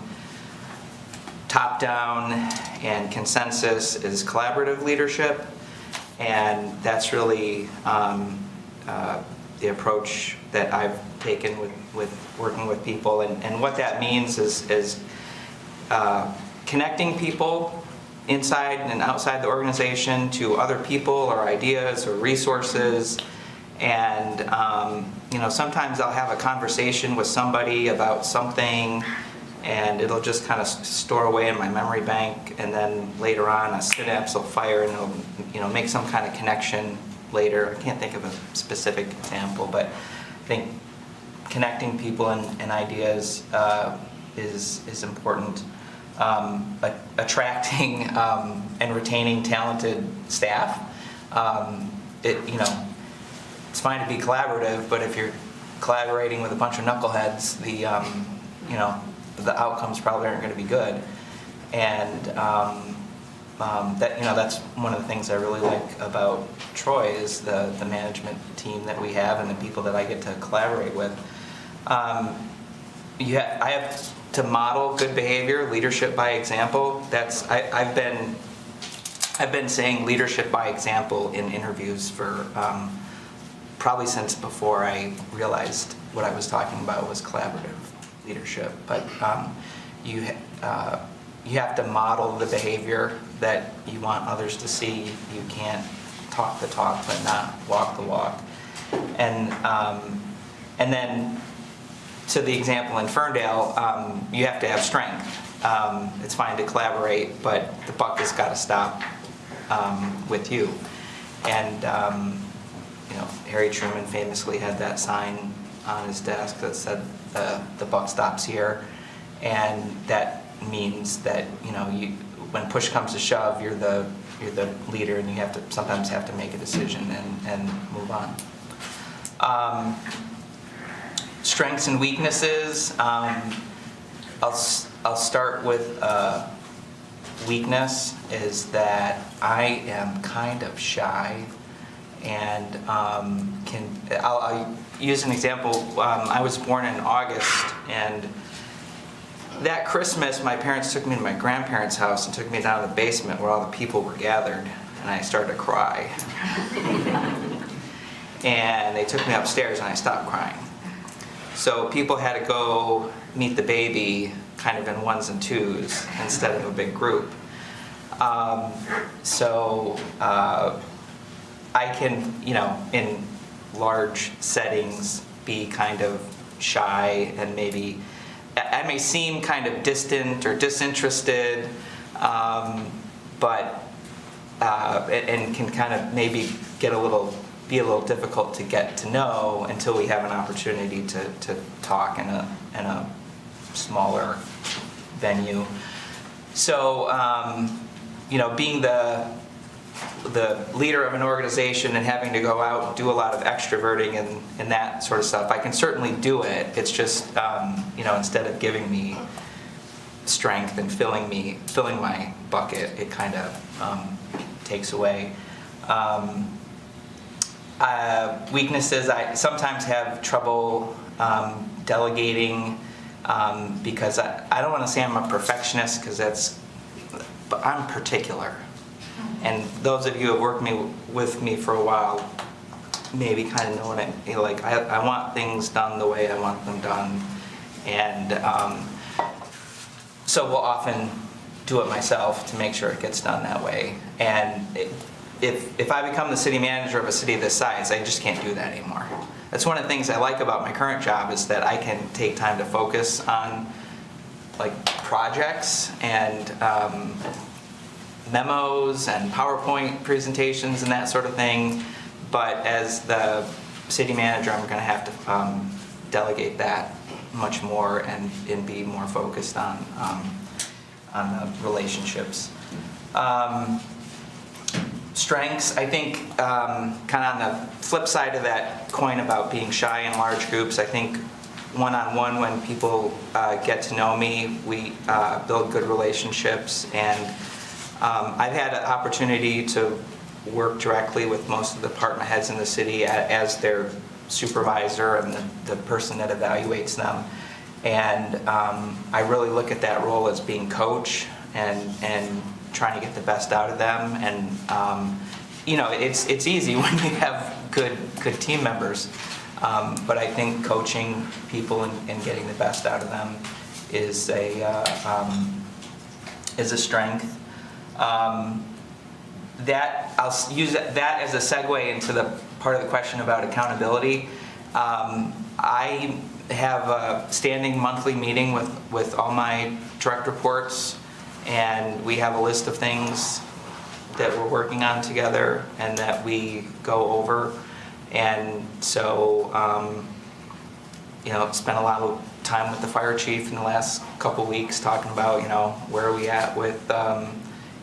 top-down and consensus is collaborative leadership, and that's really the approach that I've taken with working with people. And what that means is connecting people inside and outside the organization to other people or ideas or resources. And sometimes I'll have a conversation with somebody about something, and it'll just kind of store away in my memory bank, and then later on a synapse will fire and it'll make some kind of connection later. I can't think of a specific example, but I think connecting people and ideas is important. Attracting and retaining talented staff. It's fine to be collaborative, but if you're collaborating with a bunch of knuckleheads, the outcomes probably aren't going to be good. And that's one of the things I really like about Troy is the management team that we have and the people that I get to collaborate with. I have to model good behavior, leadership by example. I've been saying leadership by example in interviews for probably since before I realized what I was talking about was collaborative leadership. But you have to model the behavior that you want others to see. You can't talk the talk but not walk the walk. And then to the example in Ferndale, you have to have strength. It's fine to collaborate, but the buck has got to stop with you. And Harry Truman famously had that sign on his desk that said, "The buck stops here," and that means that when push comes to shove, you're the leader, and you sometimes have to make a decision and move on. Strengths and weaknesses. I'll start with weakness is that I am kind of shy, and I'll use an example. I was born in August, and that Christmas my parents took me to my grandparents' house and took me down to the basement where all the people were gathered, and I started to cry. And they took me upstairs and I stopped crying. So people had to go meet the baby kind of in ones and twos instead of a big group. I can, in large settings, be kind of shy, and maybe I may seem kind of distant or disinterested, but and can kind of maybe be a little difficult to get to know until we have an opportunity to talk in a smaller venue. So, being the leader of an organization and having to go out and do a lot of extroverting and that sort of stuff, I can certainly do it. It's just, instead of giving me strength and filling my bucket, it kind of takes away. Weaknesses, I sometimes have trouble delegating because I don't want to say I'm a perfectionist, but I'm particular. And those of you who have worked with me for a while maybe kind of know what I mean. Like, I want things done the way I want them done. And so we'll often do it myself to make sure it gets done that way. And if I become the city manager of a city this size, I just can't do that anymore. That's one of the things I like about my current job, is that I can take time to focus on projects and memos and PowerPoint presentations and that sort of thing. But as the city manager, I'm going to have to delegate that much more and be more focused on the relationships. Strengths, I think, kind of on the flip side of that coin about being shy in large groups, I think one-on-one, when people get to know me, we build good relationships. And I've had an opportunity to work directly with most of the department heads in the city as their supervisor and the person that evaluates them. And I really look at that role as being coach and trying to get the best out of them. And it's easy when you have good team members. But I think coaching people and getting the best out of them is a strength. That I'll use that as a segue into the part of the question about accountability. I have a standing monthly meeting with all my direct reports, and we have a list of things that we're working on together and that we go over. And so, spent a lot of time with the fire chief in the last couple weeks talking about, where are we at with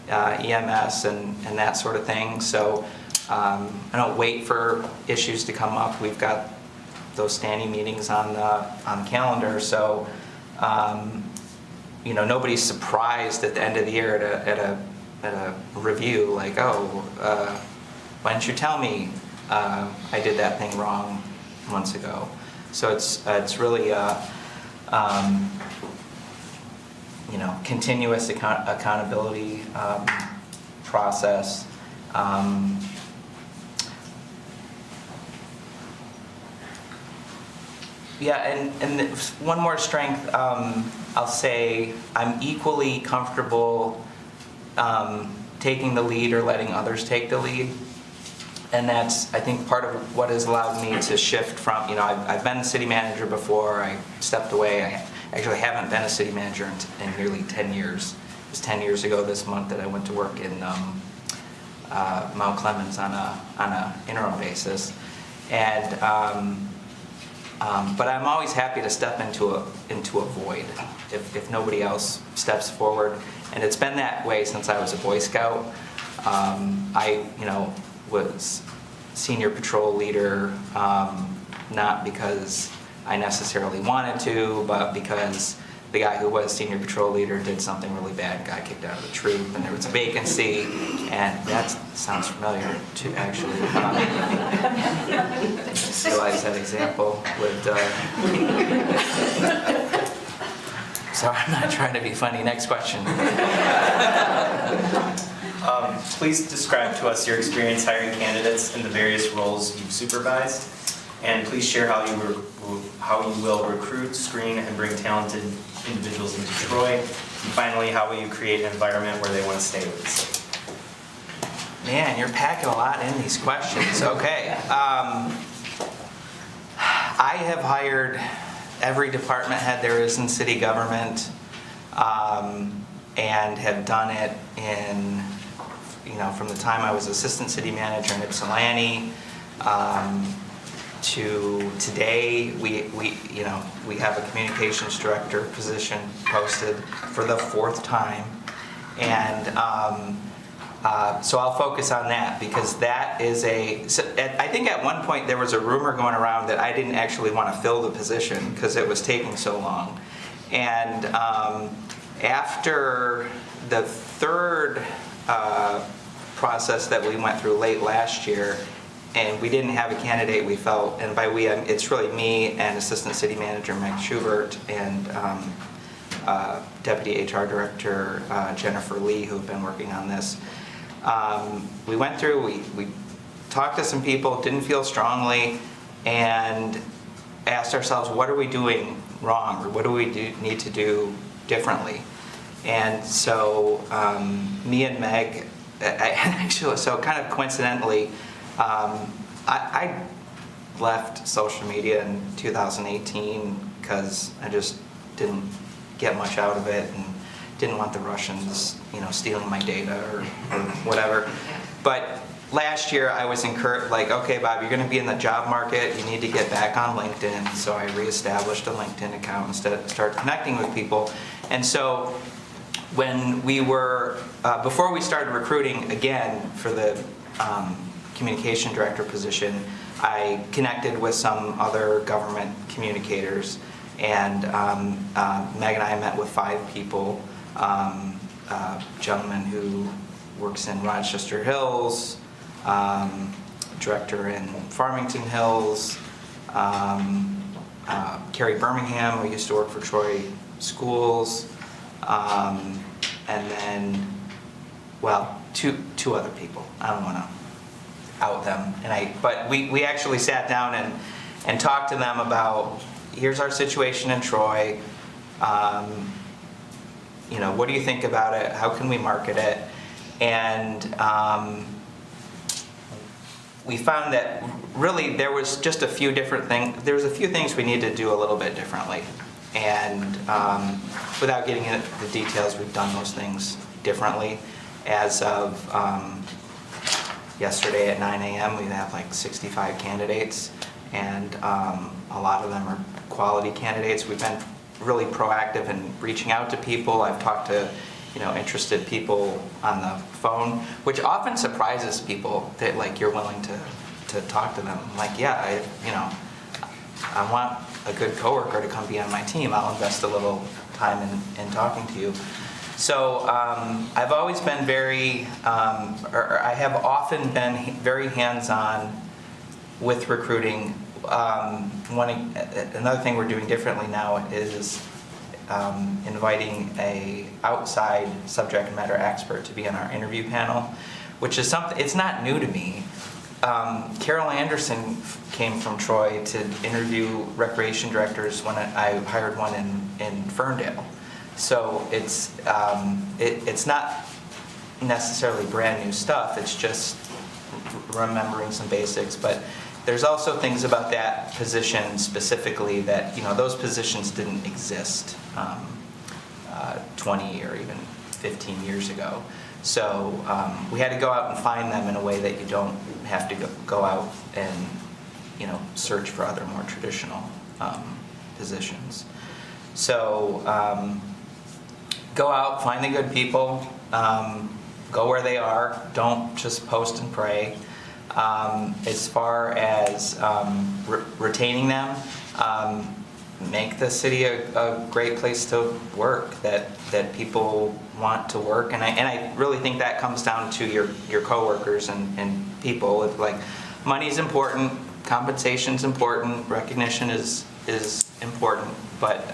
EMS and that sort of thing. So I don't wait for issues to come up. We've got those standing meetings on the calendar. So, nobody's surprised at the end of the year at a review, like, why didn't you tell me I did that thing wrong months ago? So it's really continuous accountability process. And one more strength, I'll say I'm equally comfortable taking the lead or letting others take the lead. And that's, I think, part of what has allowed me to shift from, I've been city manager before. I stepped away. I actually haven't been a city manager in nearly 10 years. It was 10 years ago this month that I went to work in Mount Clemens on a interim basis. And but I'm always happy to step into a void if nobody else steps forward. And it's been that way since I was a Boy Scout. I was senior patrol leader, not because I necessarily wanted to, but because the guy who was senior patrol leader did something really bad and got kicked out of the troop, and there was a vacancy, and that sounds familiar too, actually. Realize that example would. Sorry, I'm not trying to be funny. Next question. Please describe to us your experience hiring candidates in the various roles you've supervised, and please share how you will recruit, screen, and bring talented individuals into Troy. And finally, how will you create an environment where they want to stay with the city? Man, you're packing a lot in these questions. Okay. I have hired every department head there is in city government, and have done it in, from the time I was assistant city manager in Ypsilanti, to today. We have a communications director position posted for the 4th time, and so I'll focus on that, because that is I think at one point there was a rumor going around that I didn't actually want to fill the position because it was taking so long. And after the 3rd process that we went through late last year, and we didn't have a candidate, we felt, and by we, it's really me and Assistant City Manager Mike Schubert and Deputy HR Director Jennifer Lee, who've been working on this. We went through, we talked to some people, didn't feel strongly, and asked ourselves, what are we doing wrong, or what do we need to do differently? And so me and Meg, actually, so kind of coincidentally, I left social media in 2018 because I just didn't get much out of it and didn't want the Russians, stealing my data or whatever. But last year I was encouraged, like, okay, Bob, you're going to be in the job market. You need to get back on LinkedIn. So I reestablished a LinkedIn account and started connecting with people. And so when we were, before we started recruiting again for the communication director position, I connected with some other government communicators, and Meg and I met with 5 people. A gentleman who works in Rochester Hills, director in Farmington Hills, Carrie Birmingham, who used to work for Troy Schools, and then, well, two other people. I don't want to out them, but we actually sat down and talked to them about, here's our situation in Troy. What do you think about it? How can we market it? And we found that really there was just a few different things. There was a few things we needed to do a little bit differently. And without getting into the details, we've done those things differently. As of yesterday at 9 a.m., we have like 65 candidates, and a lot of them are quality candidates. We've been really proactive in reaching out to people. I've talked to interested people on the phone, which often surprises people that, like, you're willing to talk to them. I'm like, yeah, I want a good coworker to come be on my team. I'll invest a little time in talking to you. So I've always been I have often been very hands-on with recruiting. Another thing we're doing differently now is inviting a outside subject matter expert to be on our interview panel, which is something, it's not new to me. Carol Anderson came from Troy to interview recreation directors when I hired one in Ferndale. So it's not necessarily brand new stuff, it's just remembering some basics. But there's also things about that position specifically that, those positions didn't exist 20 or even 15 years ago. So we had to go out and find them in a way that you don't have to go out and, search for other more traditional positions. So go out, find the good people, go where they are, don't just post and pray. As far as retaining them, make the city a great place to work, that people want to work. And I really think that comes down to your coworkers and people. Like, money's important, compensation's important, recognition is important, but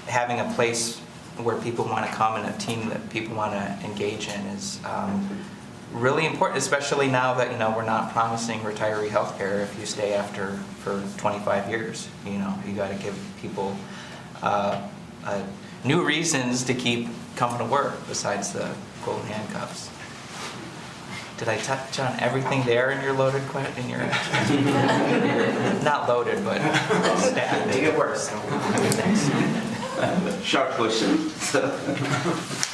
having a place where people want to come and a team that people want to engage in is really important, especially now that, we're not promising retiree health care if you stay after for 25 years. You got to give people new reasons to keep coming to work besides the golden handcuffs. Did I touch on everything there in your loaded question? Not loaded, but stacked. Make it worse. Thanks. Short question. So,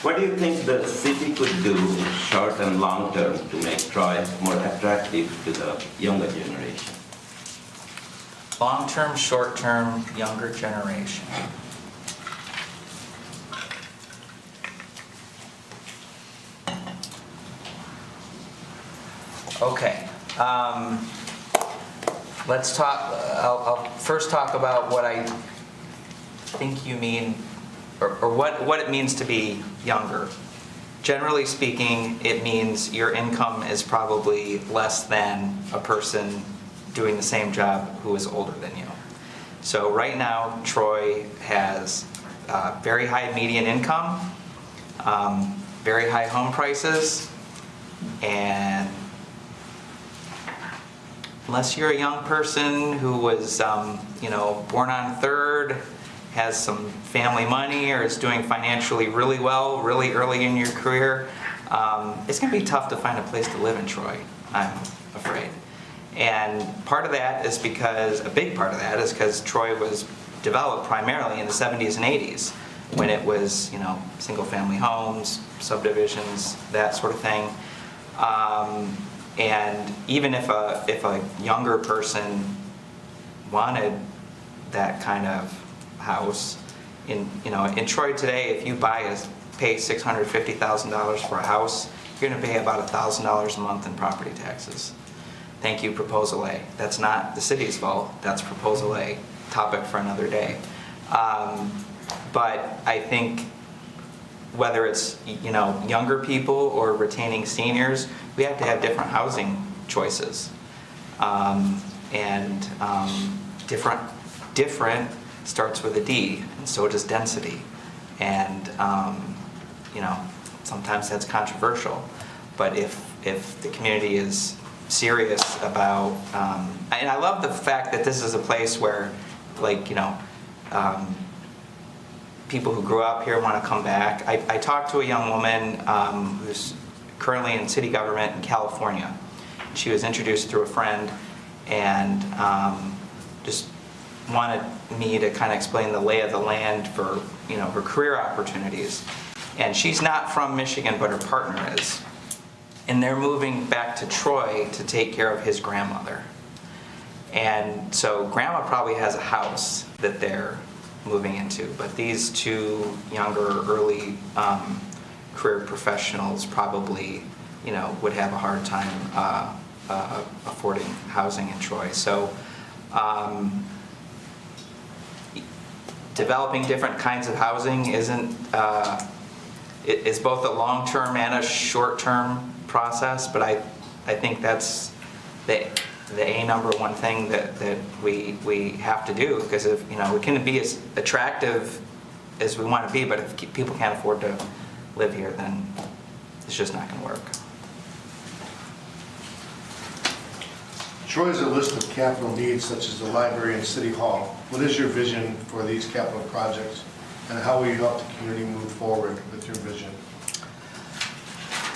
what do you think the city could do short and long term to make Troy more attractive to the younger generation? Long-term, short-term, younger generation. Okay. Let's talk, I'll first talk about what I think you mean, or what it means to be younger. Generally speaking, it means your income is probably less than a person doing the same job who is older than you. So right now, Troy has very high median income, very high home prices, and unless you're a young person who was, born on third, has some family money, or is doing financially really well really early in your career, it's going to be tough to find a place to live in Troy, I'm afraid. And a big part of that is because Troy was developed primarily in the 70s and 80s, when it was, single-family homes, subdivisions, that sort of thing. And even if a younger person wanted that kind of house, in Troy today, if you pay $650,000 for a house, you're going to pay about $1,000 a month in property taxes. Thank you, Proposal A. That's not the city's fault. That's Proposal A. Topic for another day. But I think whether it's younger people or retaining seniors, we have to have different housing choices, and different starts with a D, and so does density, and sometimes that's controversial, but if the community is serious about, and I love the fact that this is a place where, people who grew up here want to come back. I talked to a young woman who's currently in city government in California. She was introduced through a friend, and just wanted me to kind of explain the lay of the land for her career opportunities. And she's not from Michigan, but her partner is. And they're moving back to Troy to take care of his grandmother. And so grandma probably has a house that they're moving into, but these two younger, early career professionals probably, would have a hard time affording housing in Troy. So developing different kinds of housing is both a long-term and a short-term process, but I think that's the number one thing that we have to do, because if we can be as attractive as we want to be, but if people can't afford to live here, then it's just not going to work. Troy has a list of capital needs such as the library and city hall. What is your vision for these capital projects, and how will you help the community move forward with your vision?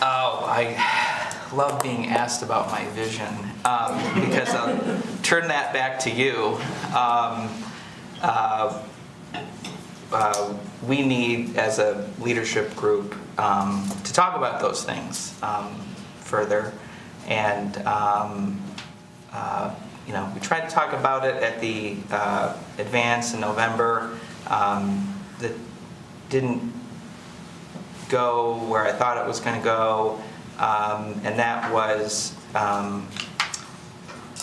Oh, I love being asked about my vision, because I'll turn that back to you. We need, as a leadership group, to talk about those things further. And we tried to talk about it at the advance in November. That didn't go where I thought it was going to go, and that was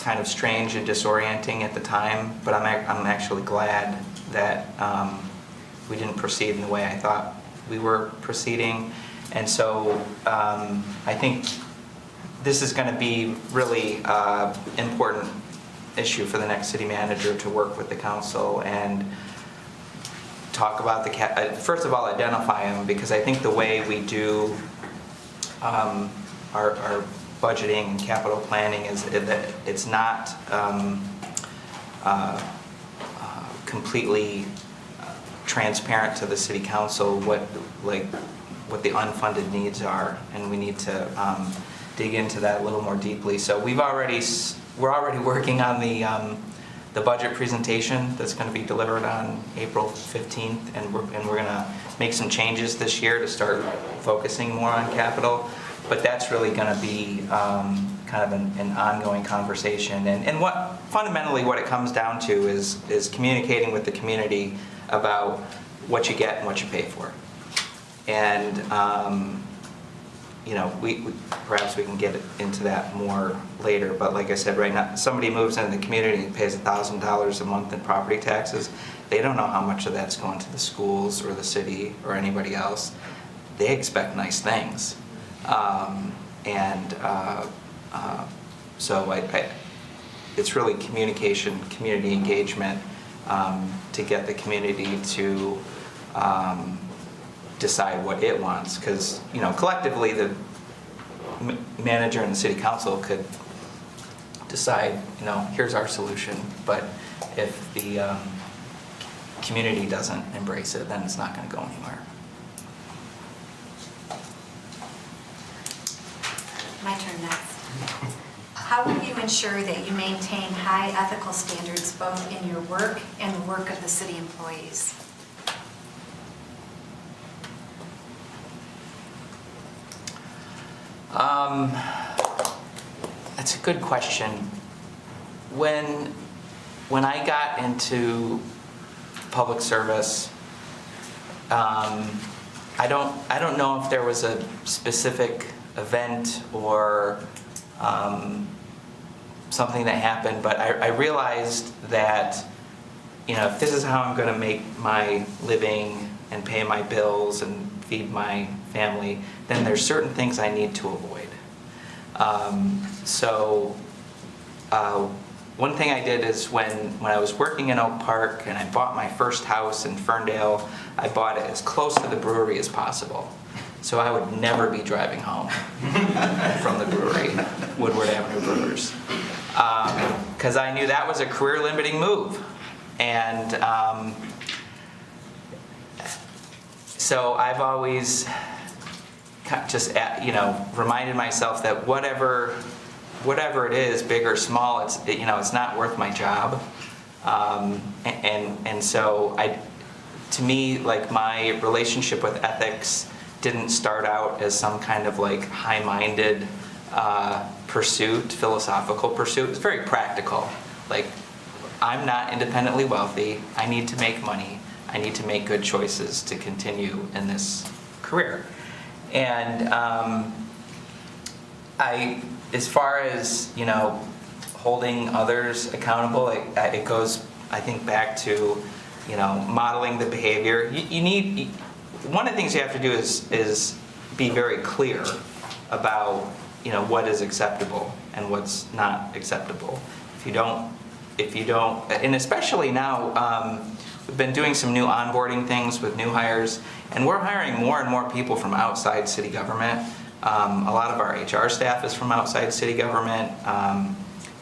kind of strange and disorienting at the time, but I'm actually glad that we didn't proceed in the way I thought we were proceeding. And so I think this is going to be really important issue for the next city manager to work with the council and talk about the, first of all, identify them, because I think the way we do our budgeting and capital planning is that it's not completely transparent to the city council what the unfunded needs are, and we need to dig into that a little more deeply. So we're already working on the budget presentation that's going to be delivered on April 15th, and we're going to make some changes this year to start focusing more on capital. But that's really going to be kind of an ongoing conversation. And what fundamentally what it comes down to is communicating with the community about what you get and what you pay for. And you know, perhaps we can get into that more later. But like I said, right now, somebody moves into the community and pays $1,000 a month in property taxes. They don't know how much of that's going to the schools or the city or anybody else. They expect nice things. So it's really communication, community engagement to get the community to decide what it wants. Because, you know, collectively the manager and the city council could decide, you know, here's our solution. But if the community doesn't embrace it, then it's not going to go anywhere. My turn next. How will you ensure that you maintain high ethical standards both in your work and the work of the city employees? That's a good question. When I got into public service, I don't know if there was a specific event or something that happened, but I realized that, you know, if this is how I'm going to make my living and pay my bills and feed my family, then there's certain things I need to avoid. One thing I did is when I was working in Oak Park and I bought my first house in Ferndale, I bought it as close to the brewery as possible. So I would never be driving home from the brewery, Woodward Avenue Brewers. Because I knew that was a career-limiting move. And so I've always just, you know, reminded myself that whatever it is, big or small, it's not worth my job. And so to me, like, my relationship with ethics didn't start out as some kind of like high-minded philosophical pursuit. It's very practical. Like, I'm not independently wealthy. I need to make money. I need to make good choices to continue in this career. And as far as, you know, holding others accountable, it goes, I think, back to, you know, modeling the behavior. You need, one of the things you have to do is be very clear about, you know, what is acceptable and what's not acceptable. If you don't, and especially now, we've been doing some new onboarding things with new hires, and we're hiring more and more people from outside city government. A lot of our HR staff is from outside city government,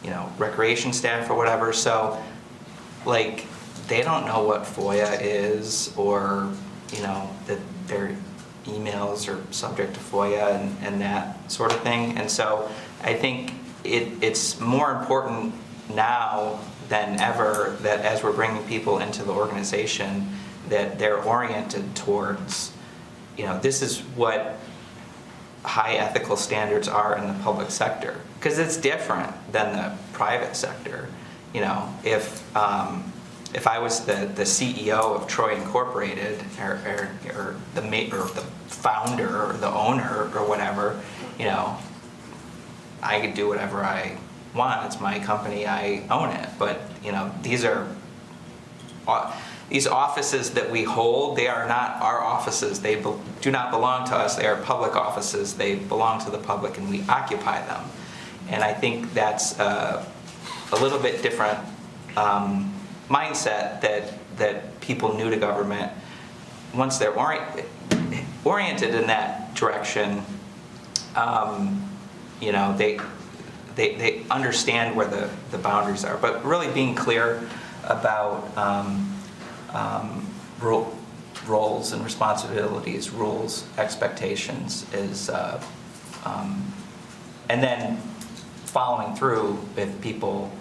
you know, recreation staff or whatever. So, like, they don't know what FOIA is, or, you know, that their emails are subject to FOIA and that sort of thing. And so I think it's more important now than ever that as we're bringing people into the organization, that they're oriented towards, you know, this is what high ethical standards are in the public sector, because it's different than the private sector. You know, if I was the CEO of Troy Incorporated, or the founder or the owner or whatever, you know, I could do whatever I want. It's my company, I own it. But, you know, these offices that we hold, they are not our offices. They do not belong to us. They are public offices. They belong to the public, and we occupy them. And I think that's a little bit different mindset that people new to government, once they're oriented in that direction, you know, they understand where the boundaries are. But really being clear about roles and responsibilities, rules, expectations is, and then following through if people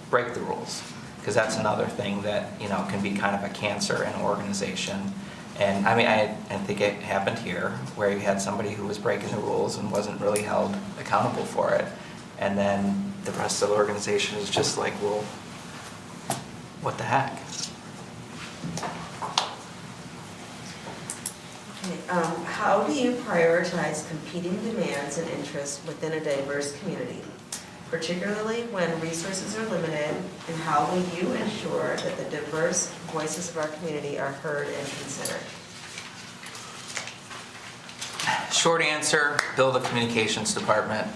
break the rules, because that's another thing that, you know, can be kind of a cancer in an organization. And I mean, I think it happened here, where you had somebody who was breaking the rules and wasn't really held accountable for it, and then the rest of the organization is just like, well, what the heck? Okay, how do you prioritize competing demands and interests within a diverse community, particularly when resources are limited, and how will you ensure that the diverse voices of our community are heard and considered? Short answer, build a communications department.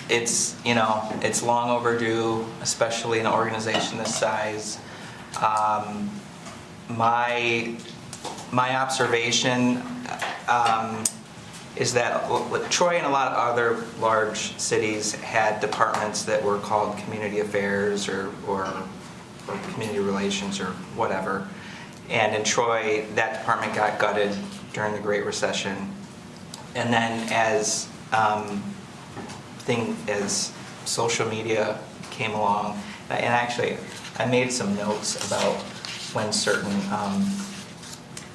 It's, you know, it's long overdue, especially in an organization this size. My observation is that Troy and a lot of other large cities had departments that were called community affairs or community relations or whatever. And in Troy, that department got gutted during the Great Recession. And then as social media came along, and actually I made some notes about when certain,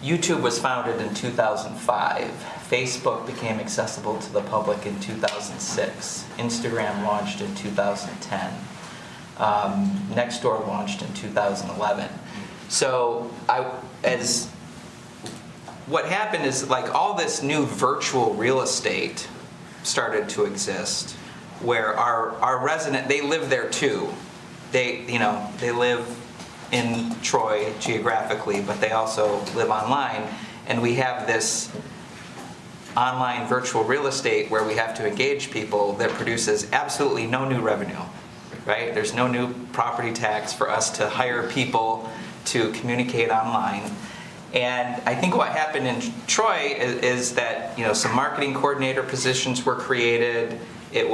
YouTube was founded in 2005. Facebook became accessible to the public in 2006. Instagram launched in 2010. Nextdoor launched in 2011. So what happened is, like, all this new virtual real estate started to exist, where our resident, they live there too. They live in Troy geographically, but they also live online. And we have this online virtual real estate where we have to engage people that produces absolutely no new revenue, right? There's no new property tax for us to hire people to communicate online. And I think what happened in Troy is that, you know, some marketing coordinator positions were created. It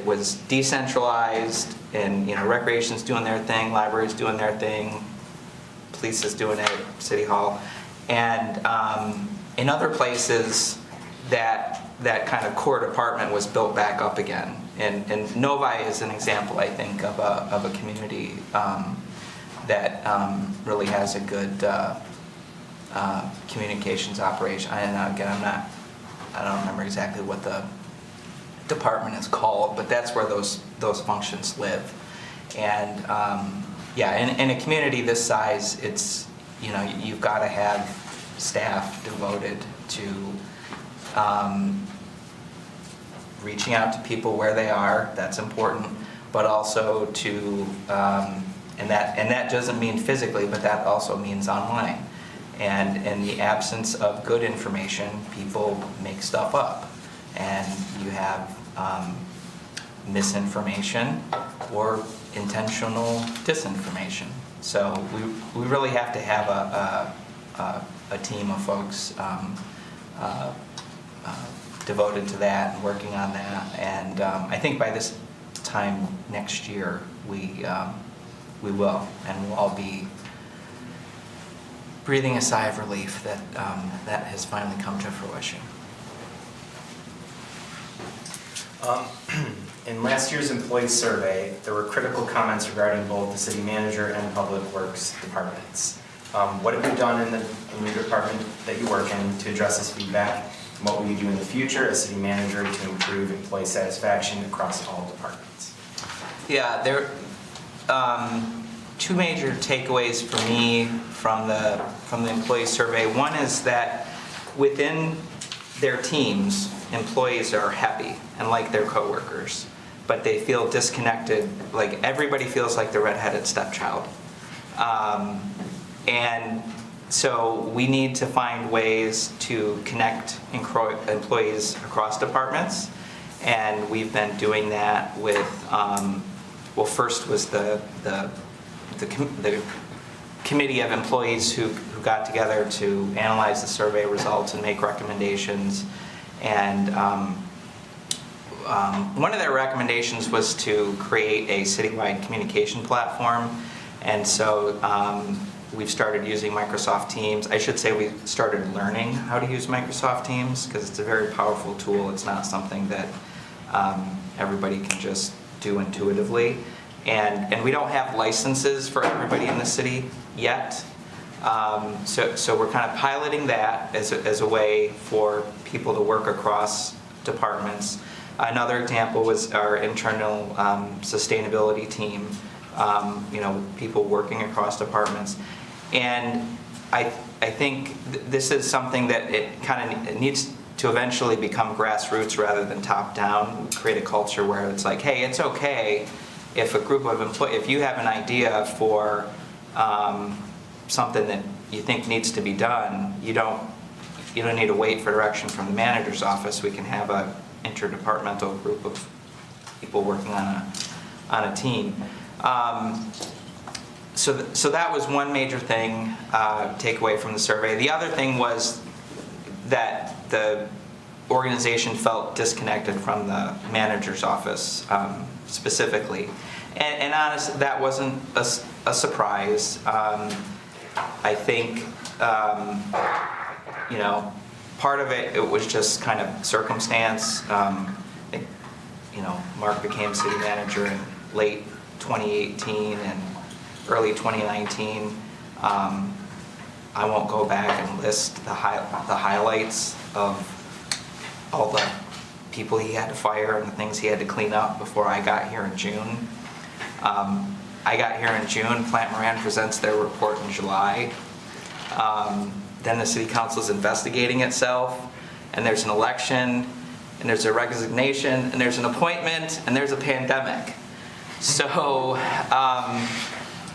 was decentralized, and, you know, recreation's doing their thing, library's doing their thing, police is doing it, City Hall. And in other places, that kind of core department was built back up again. And Novi is an example, I think, of a community that really has a good communications operation. And again, I don't remember exactly what the department is called, but that's where those functions live. And yeah, in a community this size, it's, you know, you've got to have staff devoted to reaching out to people where they are. That's important, but also to and that doesn't mean physically, but that also means online. And in the absence of good information, people make stuff up, and you have misinformation or intentional disinformation. So we really have to have a team of folks devoted to that and working on that. And I think by this time next year, we will, and we'll all be breathing a sigh of relief that that has finally come to fruition. In last year's employee survey, there were critical comments regarding both the city manager and public works departments. What have you done in your department that you work in to address this feedback? And what will you do in the future as city manager to improve employee satisfaction across all departments? Yeah, there two major takeaways for me from the employee survey. One is that within their teams, employees are happy and like their coworkers. but they feel disconnected, like everybody feels like the redheaded stepchild. And so we need to find ways to connect employees across departments, and we've been doing that with, well, first was the committee of employees who got together to analyze the survey results and make recommendations. And one of their recommendations was to create a citywide communication platform. And so we've started using Microsoft Teams. I should say we started learning how to use Microsoft Teams because it's a very powerful tool. It's not something that everybody can just do intuitively. And we don't have licenses for everybody in the city yet. So we're kind of piloting that as a way for people to work across departments. Another example was our internal sustainability team, people working across departments. And I think this is something that it kind of needs to eventually become grassroots rather than top down. Create a culture where it's like, hey, it's okay if a group of employees, if you have an idea for something that you think needs to be done, you don't need to wait for direction from the manager's office. We can have an interdepartmental group of people working on a team. So that was one major thing, takeaway from the survey. The other thing was that the organization felt disconnected from the manager's office specifically. And honestly, that wasn't a surprise. I think, part of it was just kind of circumstance. Mark became city manager in late 2018 and early 2019. I won't go back and list the highlights of all the people he had to fire and the things he had to clean up before I got here in June. I got here in June. Plant Moran presents their report in July. Then the city council is investigating itself, and there's an election, and there's a resignation, and there's an appointment, and there's a pandemic. So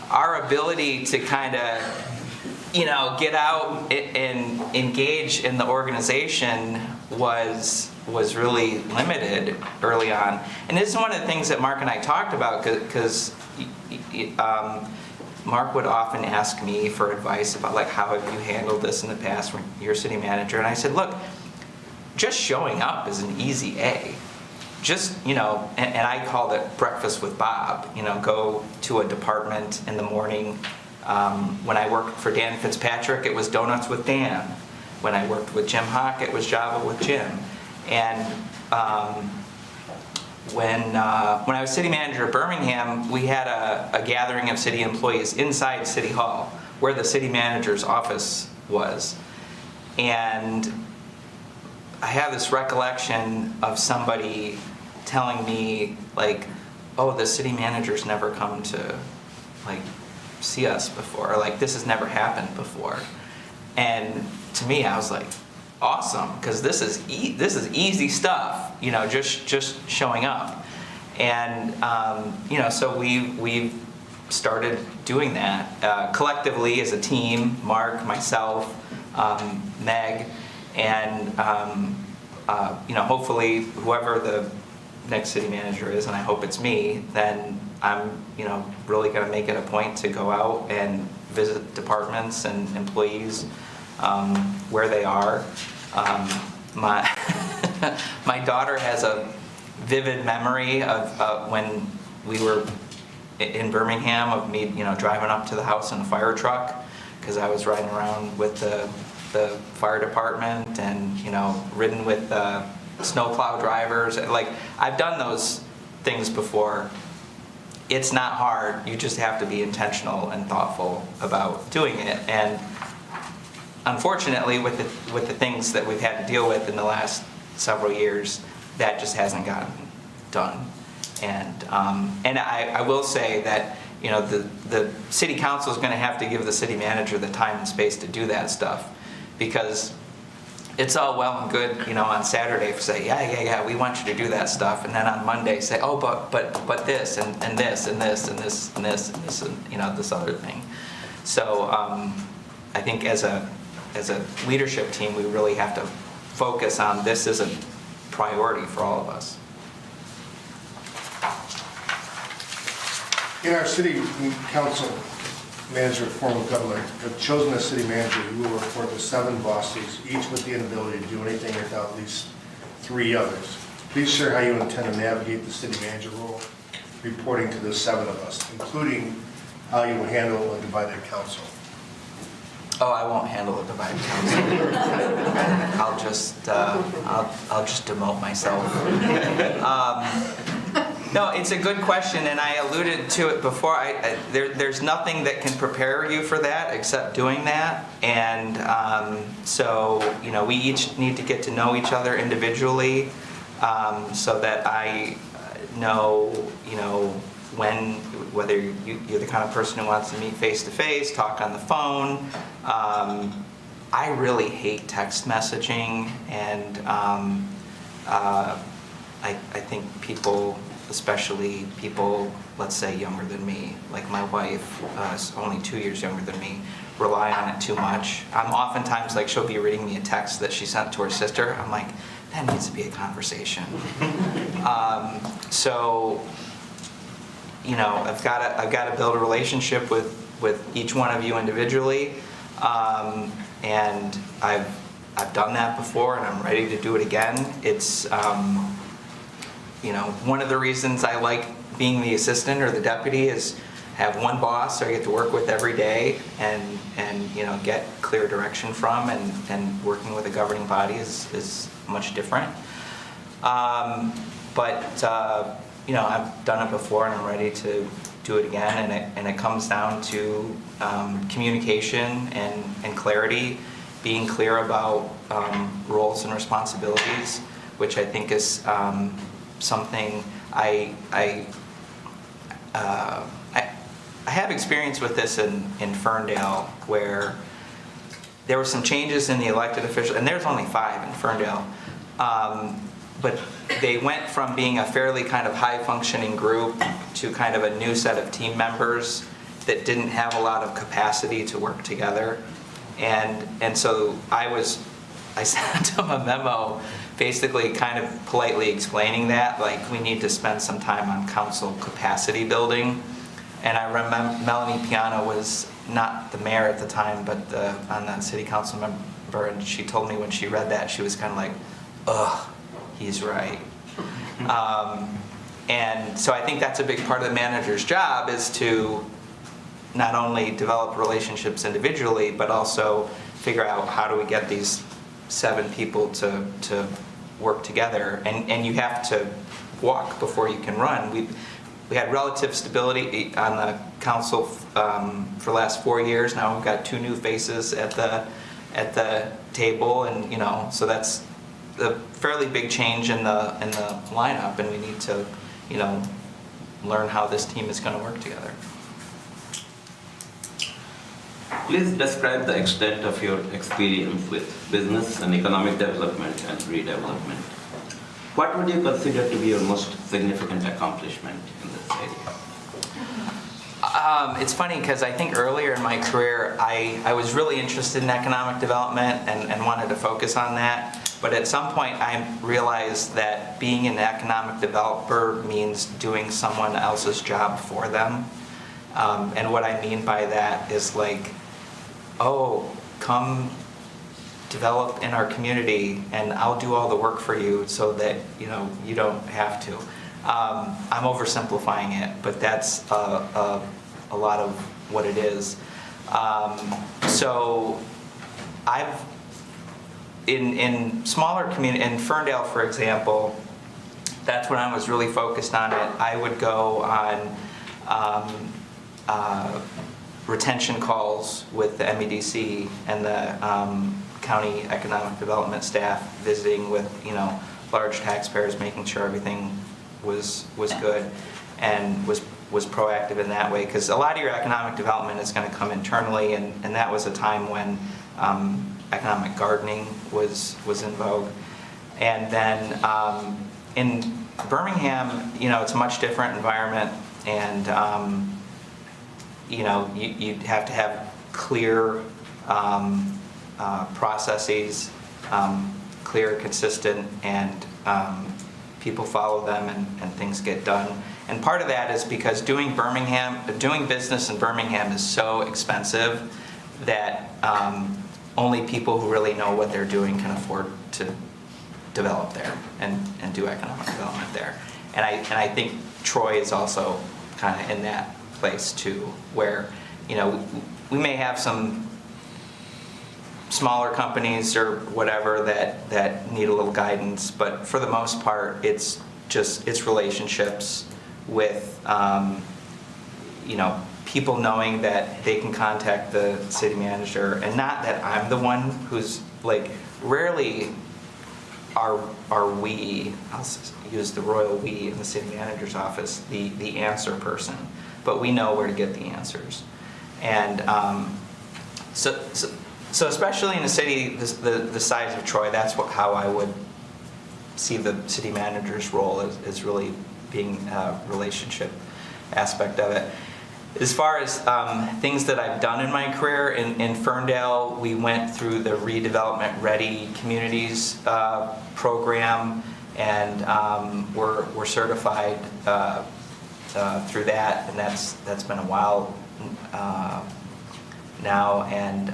our ability to kind of, get out and engage in the organization was really limited early on. And this is one of the things that Mark and I talked about, because Mark would often ask me for advice about, like, how have you handled this in the past when you're city manager? And I said, look, just showing up is an easy A. Just, and I called it breakfast with Bob. Go to a department in the morning. When I worked for Dan Fitzpatrick, it was donuts with Dan. When I worked with Jim Hawk, it was Java with Jim. And when I was city manager of Birmingham, we had a gathering of city employees inside City Hall, where the city manager's office was. And I have this recollection of somebody telling me, like, oh, the city manager's never come to, like, see us before. Or, like, this has never happened before. And to me, I was like, awesome, because this is easy stuff, just showing up. And, so we've started doing that collectively as a team, Mark, myself, Meg, and hopefully whoever the next city manager is, and I hope it's me, then I'm really going to make it a point to go out and visit departments and employees where they are. My my daughter has a vivid memory of when we were in Birmingham, of me driving up to the house in a fire truck, because I was riding around with the fire department and ridden with snowplow drivers. Like, I've done those things before. It's not hard. You just have to be intentional and thoughtful about doing it. And unfortunately, with the things that we've had to deal with in the last several years, that just hasn't gotten done. And I will say that the city council is going to have to give the city manager the time and space to do that stuff, because it's all well and good, on Saturday say, yeah, we want you to do that stuff, and then on Monday say, oh, but this and this and this and this and this and this and this other thing. So I think as a leadership team, we really have to focus on this as a priority for all of us. In our city council manager form of government, have chosen a city manager who will report to 7 bosses, each with the inability to do anything without at least 3 others. Please share how you intend to navigate the city manager role, reporting to the 7 of us, including how you will handle a divided council. Oh, I won't handle a divided council. I'll just demote myself. No, it's a good question, and I alluded to it before. There's nothing that can prepare you for that except doing that, and so we each need to get to know each other individually, so that I know whether you're the kind of person who wants to meet face to face, talk on the phone. I really hate text messaging, and I think people, especially people, let's say younger than me, like my wife is only 2 years younger than me, rely on it too much. I'm oftentimes like, she'll be reading me a text that she sent to her sister. I'm like, that needs to be a conversation. So, I've got to build a relationship with each one of you individually, and I've done that before, and I'm ready to do it again. It's one of the reasons I like being the assistant or the deputy is have one boss I get to work with every day and get clear direction from, and working with a governing body is much different. But I've done it before, and I'm ready to do it again, and it comes down to communication and clarity, being clear about roles and responsibilities, which I think is something I have experience with this in Ferndale, where there were some changes in the elected officials, and there's only 5 in Ferndale, but they went from being a fairly kind of high-functioning group to kind of a new set of team members that didn't have a lot of capacity to work together, and so I sent them a memo basically kind of politely explaining that, like, we need to spend some time on council capacity building. And I remember Melanie Piano was not the mayor at the time, but on the city council member, and she told me when she read that, she was kind of like, ugh, he's right. And so I think that's a big part of the manager's job, is to not only develop relationships individually, but also figure out how do we get these 7 people to work together, and you have to walk before you can run. We had relative stability on the council for the last 4 years. Now we've got 2 new faces at the table, and so that's a fairly big change in the lineup, and we need to learn how this team is going to work together. Please describe the extent of your experience with business and economic development and redevelopment. What would you consider to be your most significant accomplishment in this area? It's funny because I think earlier in my career, I was really interested in economic development and wanted to focus on that. But at some point, I realized that being an economic developer means doing someone else's job for them. And what I mean by that is like, oh, come develop in our community and I'll do all the work for you so that you don't have to. I'm oversimplifying it, but that's a lot of what it is. So I've in smaller community, in Ferndale, for example, that's when I was really focused on it. I would go on retention calls with the MEDC and the county economic development staff, visiting with large taxpayers, making sure everything was good, and was proactive in that way, because a lot of your economic development is going to come internally, and that was a time when economic gardening was in vogue. And then in Birmingham, it's a much different environment, and you'd have to have clear processes, clear, consistent, and people follow them, and things get done. And part of that is because doing business in Birmingham is so expensive that only people who really know what they're doing can afford to develop there and do economic development there. And I think Troy is also kind of in that place too, where we may have some smaller companies or whatever that need a little guidance, but for the most part, it's relationships with people knowing that they can contact the city manager, and not that I'm the one who's like, rarely are we, I'll use the royal we in the city manager's office, the answer person, but we know where to get the answers. And so especially in a city the size of Troy, that's how I would see the city manager's role as really being a relationship aspect of it. As far as things that I've done in my career, in Ferndale, we went through the Redevelopment Ready Communities program, and we're certified through that, and that's been a while now, and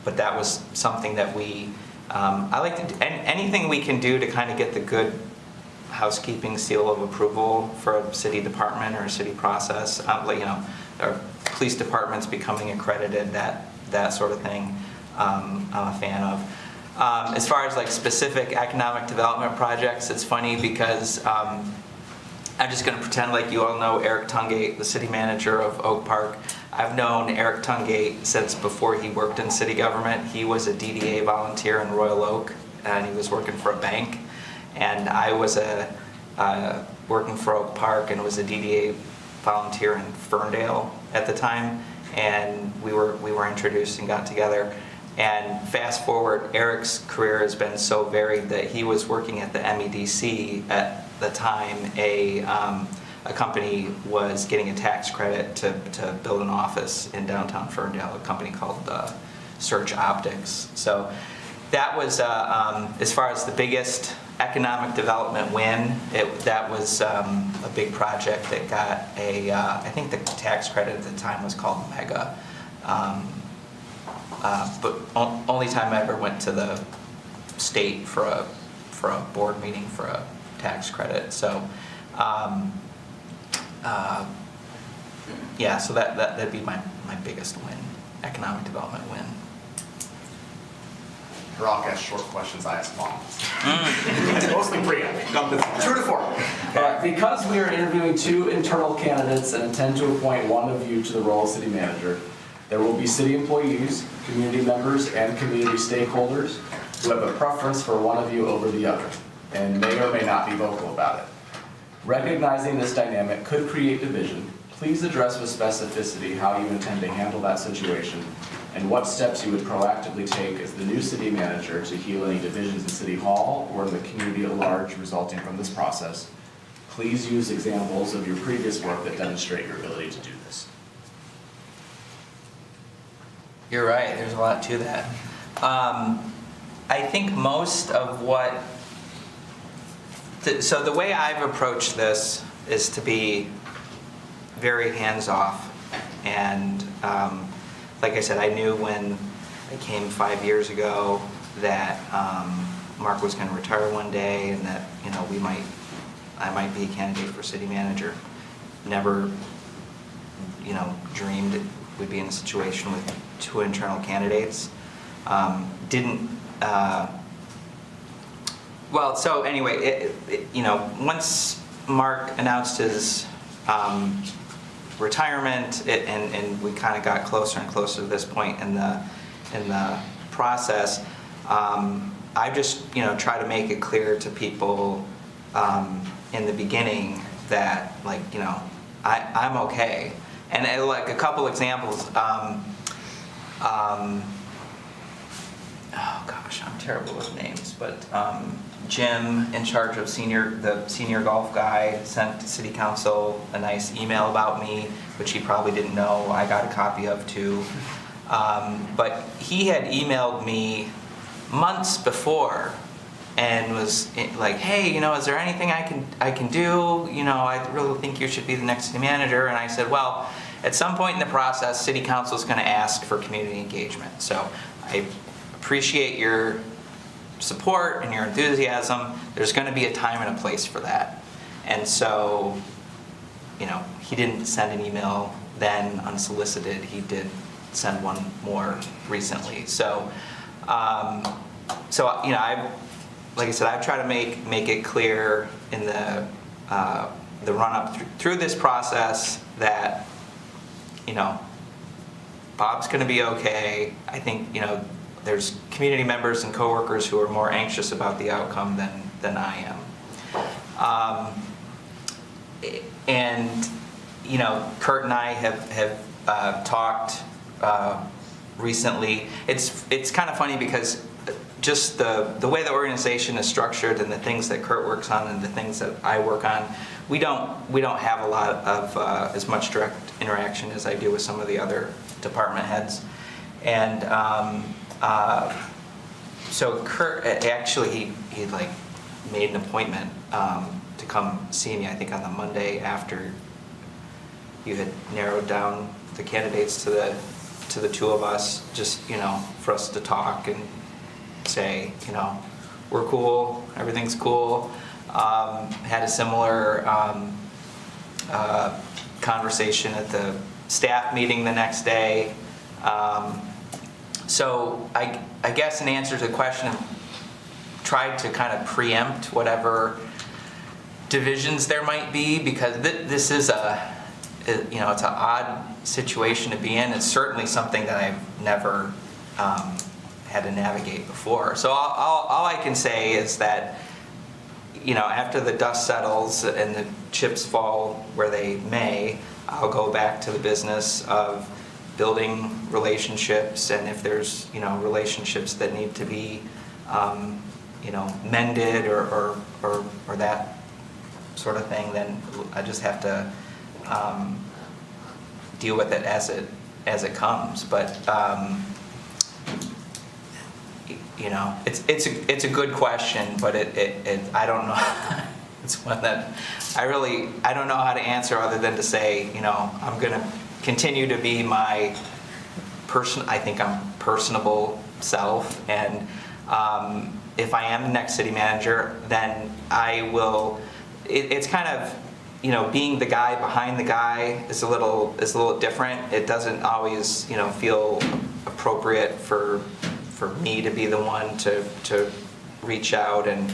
but that was something that we I like to do anything we can do to kind of get the good housekeeping seal of approval for a city department or a city process. Our police departments becoming accredited, that sort of thing, I'm a fan of. As far as like specific economic development projects, it's funny because I'm just going to pretend like you all know Eric Tungate, the city manager of Oak Park. I've known Eric Tungate since before he worked in city government. He was a DDA volunteer in Royal Oak, and he was working for a bank. And I was working for Oak Park and was a DDA volunteer in Ferndale at the time. And we were introduced and got together. And fast forward, Eric's career has been so varied that he was working at the MEDC at the time. A company was getting a tax credit to build an office in downtown Ferndale, a company called Search Optics. So that was, as far as the biggest economic development win, that was a big project that got I think the tax credit at the time was called Mega. But only time I ever went to the state for a board meeting for a tax credit. So yeah, so that'd be my biggest win, economic development win. Rock asks short questions, I ask long. It's mostly preamble. True to form. Because we are interviewing 2 internal candidates and intend to appoint one of you to the role of city manager, there will be city employees, community members, and community stakeholders who have a preference for one of you over the other, and may or may not be vocal about it. Recognizing this dynamic could create division, please address with specificity how you intend to handle that situation and what steps you would proactively take as the new city manager to heal any divisions in City Hall or in the community at large resulting from this process. Please use examples of your previous work that demonstrate your ability to do this. You're right, there's a lot to that. I think most of what, so the way I've approached this is to be very hands-off. And like I said, I knew when I came 5 years ago that Mark was going to retire one day, and that I might be a candidate for city manager. Never, dreamed we'd be in a situation with 2 internal candidates. Well, so anyway, once Mark announced his retirement, and we kind of got closer and closer to this point in the process, I just try to make it clear to people in the beginning that I'm okay. And like a couple examples, Oh gosh, I'm terrible with names, but Jim, in charge of the senior golf guy, sent to city council a nice email about me, which he probably didn't know I got a copy of too. But he had emailed me months before and was like, hey, is there anything I can do? I really think you should be the next city manager. And I said, well, at some point in the process, city council is going to ask for community engagement. So I appreciate your support and your enthusiasm. There's going to be a time and a place for that. And so, he didn't send an email then unsolicited. He did send one more recently. So, like I said, I've tried to make it clear in the run-up through this process that, Bob's going to be okay. I think, there's community members and coworkers who are more anxious about the outcome than I am. And, Kurt and I have talked recently. It's kind of funny because just the way the organization is structured and the things that Kurt works on and the things that I work on, we don't have a lot of as much direct interaction as I do with some of the other department heads. And so Kurt, actually, he made an appointment to come see me, I think on the Monday after you had narrowed down the candidates to the two of us, just, for us to talk and say, we're cool, everything's cool. Had a similar conversation at the staff meeting the next day. So I guess in answer to the question, tried to kind of preempt whatever divisions there might be, because this is it's an odd situation to be in. It's certainly something that I've never had to navigate before. So all I can say is that, after the dust settles and the chips fall where they may, I'll go back to the business of building relationships, and if there's relationships that need to be mended or that sort of thing, then I just have to deal with it as it comes. But it's a good question, but I don't know. It's one that I don't know how to answer other than to say, I'm going to continue to be my personable self, and if I am the next city manager, then I will. It's kind of, being the guy behind the guy is a little different. It doesn't always, feel appropriate for me to be the one to reach out, and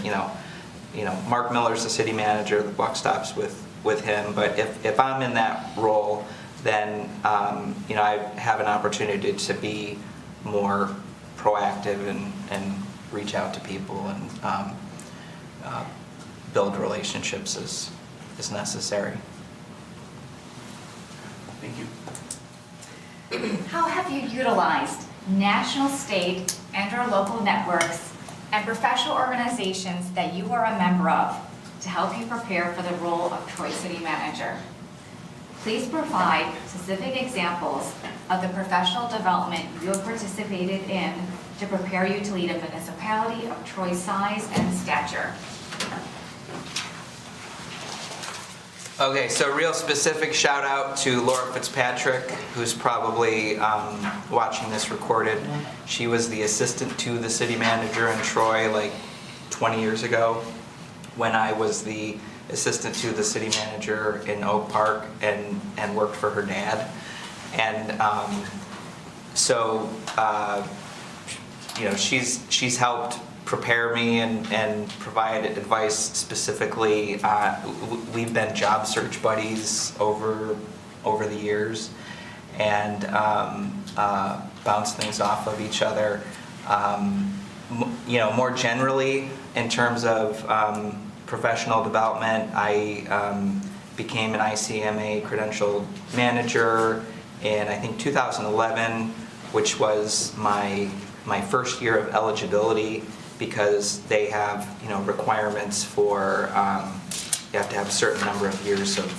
Mark Miller's the city manager. The buck stops with him. But if I'm in that role, then I have an opportunity to be more proactive and reach out to people and build relationships as necessary. Thank you. How have you utilized national, state, and/or local networks and professional organizations that you are a member of to help you prepare for the role of Troy City Manager? Please provide specific examples of the professional development you have participated in to prepare you to lead a municipality of Troy's size and stature. Okay, so real specific shout out to Laura Fitzpatrick, who's probably watching this recorded. She was the assistant to the city manager in Troy 20 years ago, when I was the assistant to the city manager in Oak Park and worked for her dad. And she's helped prepare me and provide advice specifically. We've been job search buddies over the years, and bounce things off of each other. More generally, in terms of professional development, I became an ICMA credentialed manager in, I think, 2011. which was my first year of eligibility, because they have, requirements for, you have to have a certain number of years of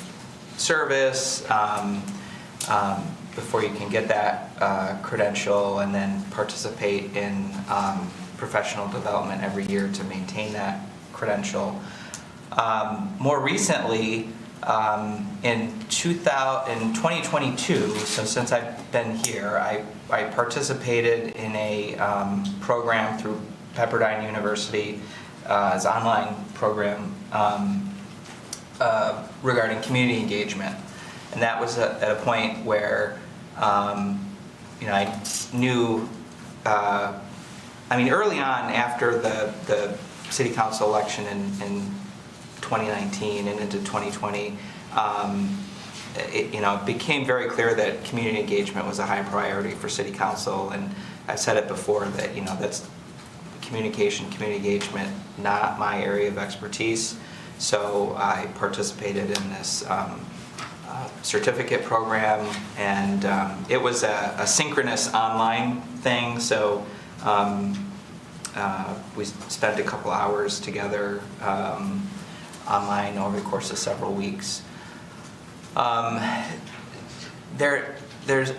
service before you can get that credential, and then participate in professional development every year to maintain that credential. More recently, in 2022, so since I've been here, I participated in a program through Pepperdine University, as an online program regarding community engagement. And that was at a point where, I knew, early on after the city council election in 2019 and into 2020, it became very clear that community engagement was a high priority for city council. And I've said it before that, that's community engagement, not my area of expertise. So I participated in this certificate program, and it was a synchronous online thing. So we spent a couple hours together online over the course of several weeks. There's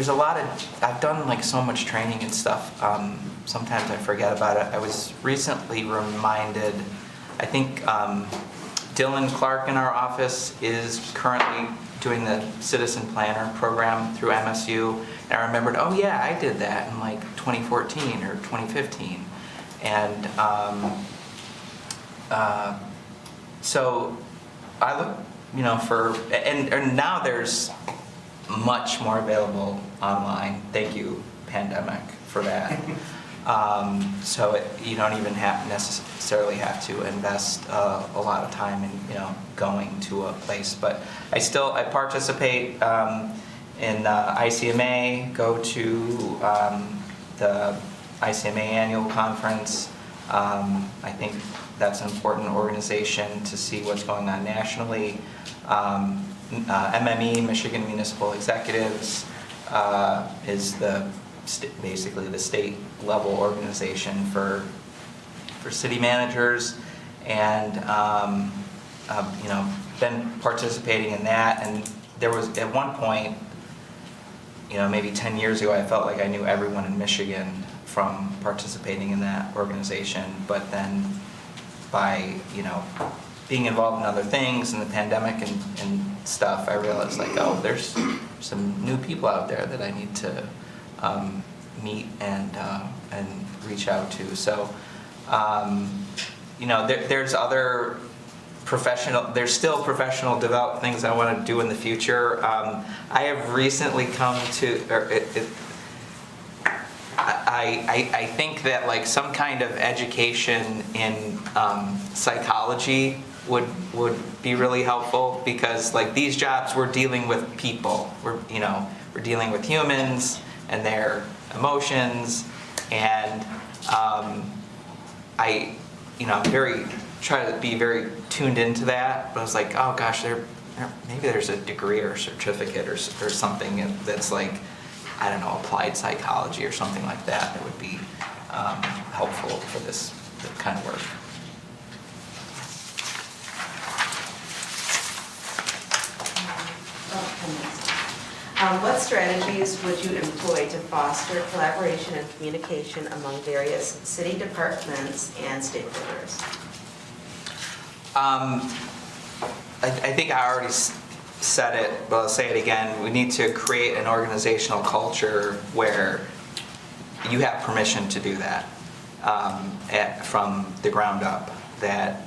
a lot of, I've done like so much training and stuff. Sometimes I forget about it. I was recently reminded, I think Dylan Clark in our office is currently doing the Citizen Planner program through MSU. And I remembered, oh yeah, I did that in like 2014 or 2015. And so I look, and now there's much more available online. Thank you, pandemic, for that. So you don't even necessarily have to invest a lot of time in going to a place. But I participate in ICMA, go to the ICMA annual conference. I think that's an important organization to see what's going on nationally. MME, Michigan Municipal Executives, is basically the state level organization for city managers, and been participating in that. And there was at one point, maybe 10 years ago, I felt like I knew everyone in Michigan from participating in that organization. But then by being involved in other things and the pandemic and stuff, I realized like, oh, there's some new people out there that I need to meet and reach out to. So there's other there's still professional development things I want to do in the future. I have recently come to, I think that like some kind of education in psychology would be really helpful, because like these jobs, we're dealing with people. We're dealing with humans and their emotions, and I try to be very tuned into that. But I was like, oh gosh, maybe there's a degree or a certificate or something that's like, I don't know, applied psychology or something like that would be helpful for this kind of work. What strategies would you employ to foster collaboration and communication among various city departments and stakeholders? I think I already said it, but I'll say it again. We need to create an organizational culture where you have permission to do that from the ground up, that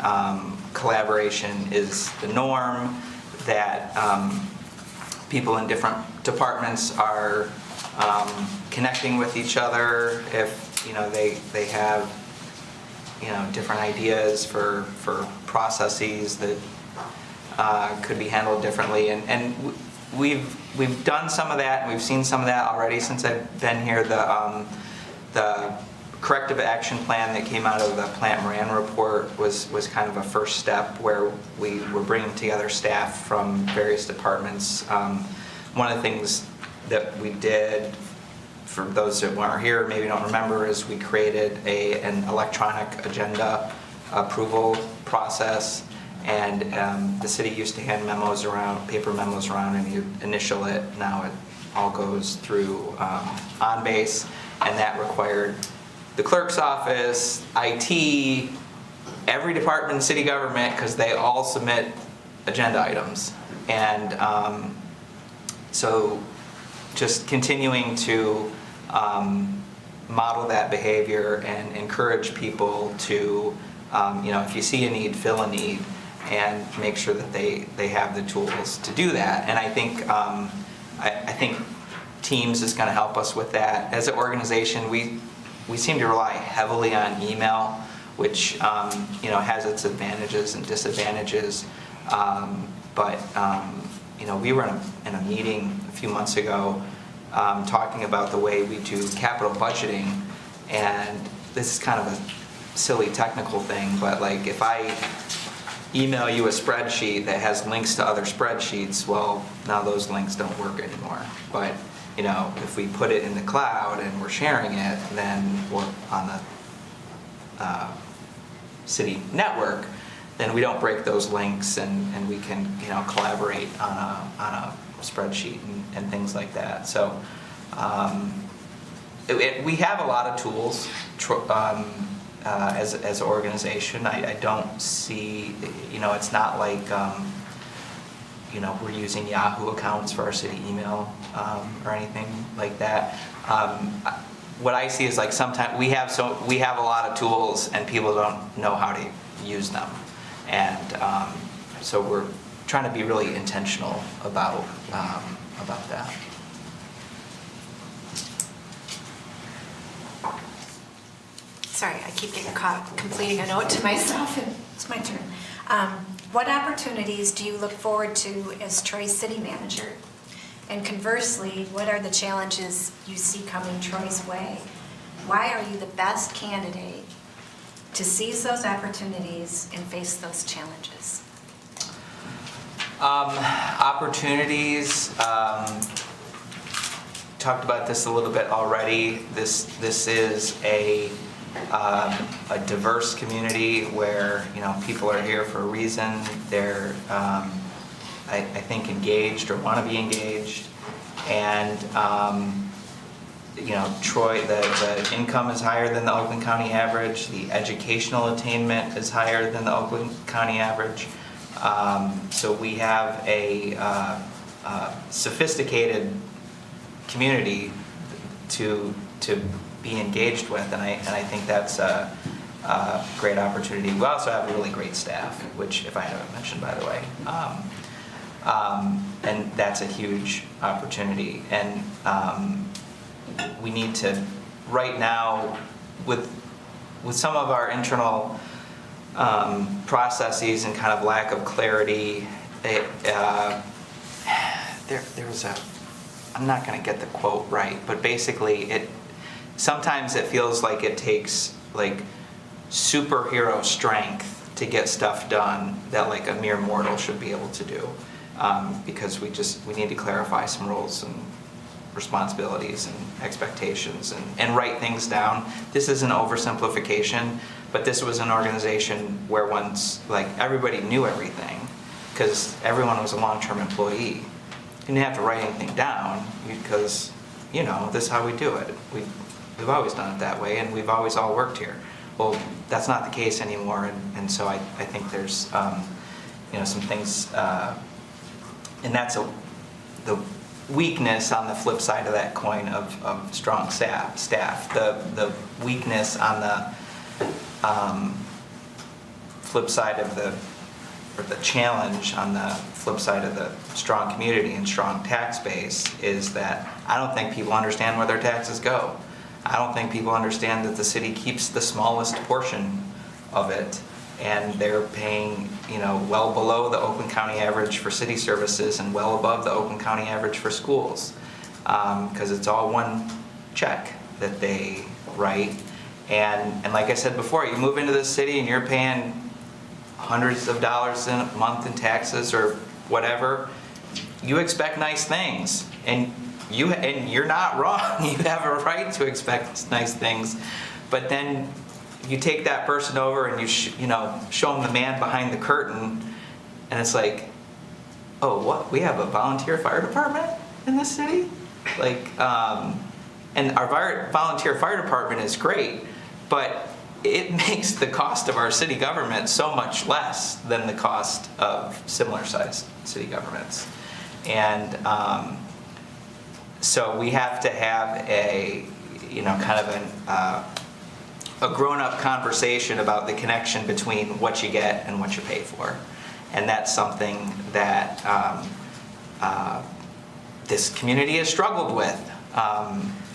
collaboration is the norm, that people in different departments are connecting with each other if they have different ideas for processes that could be handled differently, and we've done some of that, and we've seen some of that already since I've been here. The corrective action plan that came out of the Plant Moran report was kind of a first step, where we were bringing together staff from various departments. One of the things that we did, for those that weren't here, maybe don't remember, is we created an electronic agenda approval process. And the city used to hand memos around, paper memos around, and you initial it. Now it all goes through OnBase, and that required the clerk's office, IT, every department in city government, because they all submit agenda items. And so just continuing to model that behavior and encourage people to, if you see a need, fill a need, and make sure that they have the tools to do that. And I think I think Teams is going to help us with that. As an organization, we seem to rely heavily on email, which has its advantages and disadvantages. But we were in a meeting a few months ago talking about the way we do capital budgeting, and this is kind of a silly technical thing, but like if I email you a spreadsheet that has links to other spreadsheets, well, now those links don't work anymore. But if we put it in the cloud and we're sharing it, then we're on the city network, then we don't break those links, and we can collaborate on a spreadsheet and things like that. So we have a lot of tools as an organization. I don't see, it's not like we're using Yahoo accounts for our city email or anything like that. What I see is like sometimes we have a lot of tools and people don't know how to use them, and so we're trying to be really intentional about that. Sorry, I keep getting caught completing a note to myself, and it's my turn. What opportunities do you look forward to as Troy's city manager? And conversely, what are the challenges you see coming Troy's way? Why are you the best candidate to seize those opportunities and face those challenges? Opportunities, talked about this a little bit already. This is a diverse community where people are here for a reason. They're I think engaged or want to be engaged, and Troy, the income is higher than the Oakland County average. The educational attainment is higher than the Oakland County average. So we have a sophisticated community to be engaged with, and I think that's a great opportunity. We also have a really great staff, which, if I haven't mentioned, by the way, and that's a huge opportunity. And we need to, right now, with some of our internal processes and kind of lack of clarity, there was I'm not going to get the quote right, but basically sometimes it feels like it takes like superhero strength to get stuff done that like a mere mortal should be able to do, because we need to clarify some roles and responsibilities and expectations and write things down. This is an oversimplification, but this was an organization where once like everybody knew everything because everyone was a long-term employee. You didn't have to write anything down because this is how we do it. We've always done it that way, and we've always all worked here. Well, that's not the case anymore, and so I think there's some things, and that's the weakness on the flip side of that coin of strong staff. The weakness on the flip side of the challenge on the flip side of the strong community and strong tax base is that I don't think people understand where their taxes go. I don't think people understand that the city keeps the smallest portion of it, and they're paying, well below the Oakland County average for city services and well above the Oakland County average for schools, because it's all one check that they write. And like I said before, you move into this city and you're paying hundreds of dollars a month in taxes or whatever, you expect nice things, and and you're not wrong. You have a right to expect nice things, but then you take that person over and you show them the man behind the curtain, and it's like, oh, what? We have a volunteer fire department in this city? Like, and our volunteer fire department is great, but it makes the cost of our city government so much less than the cost of similar sized city governments. And so we have to have a, kind of a grown-up conversation about the connection between what you get and what you pay for. And that's something that this community has struggled with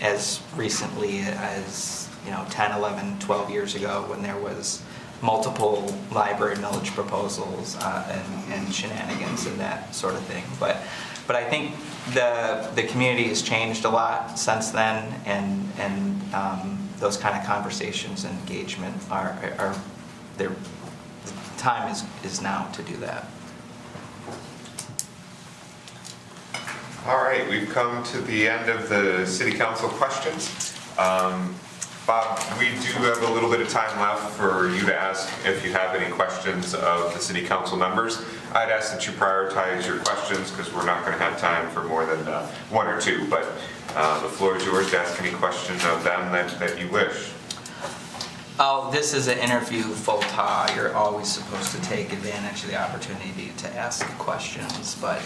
as recently as 10, 11, 12 years ago, when there was multiple library millage proposals and shenanigans and that sort of thing. But I think the community has changed a lot since then, and those kind of conversations and engagement the time is now to do that. All right, we've come to the end of the city council questions. Bob, we do have a little bit of time left for you to ask if you have any questions of the city council members. I'd ask that you prioritize your questions, because we're not going to have time for more than one or two, but the floor is yours to ask any questions of them that you wish. Oh, this is an interview faux pas. You're always supposed to take advantage of the opportunity to ask questions, but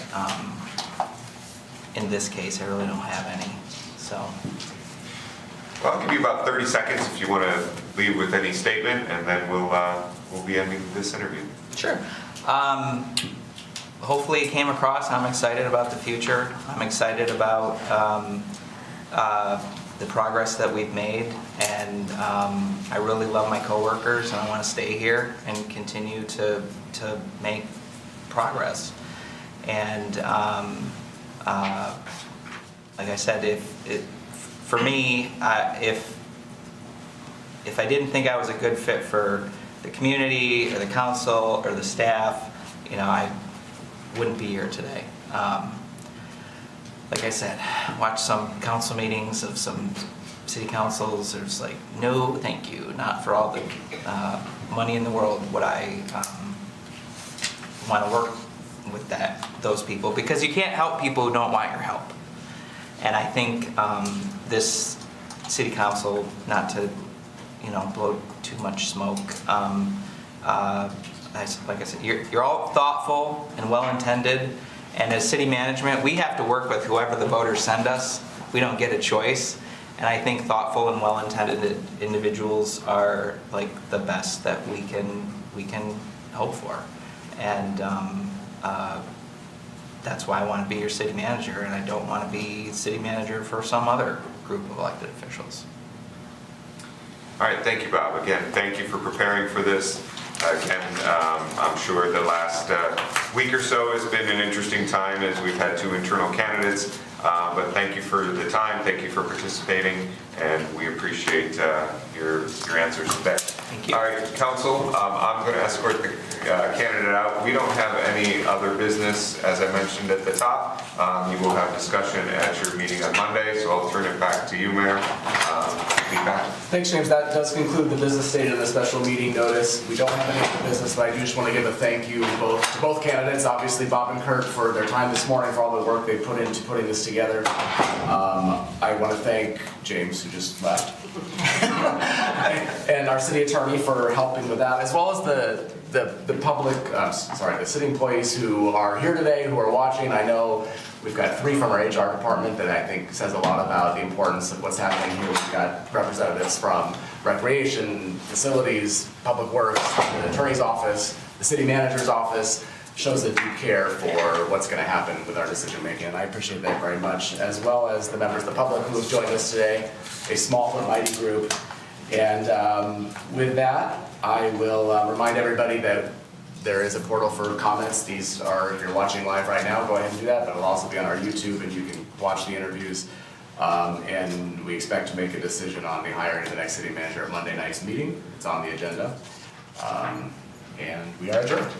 in this case, I really don't have any, so. Well, I'll give you about 30 seconds if you want to leave with any statement, and then we'll be ending this interview. Sure. Hopefully it came across. I'm excited about the future. I'm excited about the progress that we've made, and I really love my coworkers, and I want to stay here and continue to make progress. And like I said, for me, if I didn't think I was a good fit for the community or the council or the staff, I wouldn't be here today. Like I said, watch some council meetings of some city councils. There's like, no, thank you, not for all the money in the world would I want to work with those people, because you can't help people who don't want your help. And I think this city council, not to blow too much smoke, like I said, you're all thoughtful and well-intended, and as city management, we have to work with whoever the voters send us. We don't get a choice, and I think thoughtful and well-intended individuals are like the best that we can hope for. And that's why I want to be your city manager, and I don't want to be city manager for some other group of elected officials. All right, thank you, Bob. Again, thank you for preparing for this. Again, I'm sure the last week or so has been an interesting time as we've had 2 internal candidates, but thank you for the time, thank you for participating, and we appreciate your answers today. Thank you. All right, council, I'm going to escort the candidate out. We don't have any other business, as I mentioned at the top. You will have discussion at your meeting on Monday, so I'll turn it back to you, Mayor. Feedback. Thanks, James. That does conclude the business stated in the special meeting notice. We don't have any other business, but I do just want to give a thank you to both candidates, obviously Bob and Kurt, for their time this morning, for all the work they put into putting this together. I want to thank James, who just left, and our city attorney for helping with that, as well as the public, the city employees who are here today, who are watching. I know we've got 3 from our HR department that I think says a lot about the importance of what's happening here. We've got representatives from recreation, facilities, public works, the attorney's office, the city manager's office. Shows that you care for what's going to happen with our decision making, and I appreciate that very much, as well as the members of the public who have joined us today, a small but mighty group. And with that, I will remind everybody that there is a portal for comments. These are, if you're watching live right now, go ahead and do that, but it'll also be on our YouTube, and you can watch the interviews. And we expect to make a decision on the hiring of the next city manager at Monday night's meeting. It's on the agenda. And we are adjourned.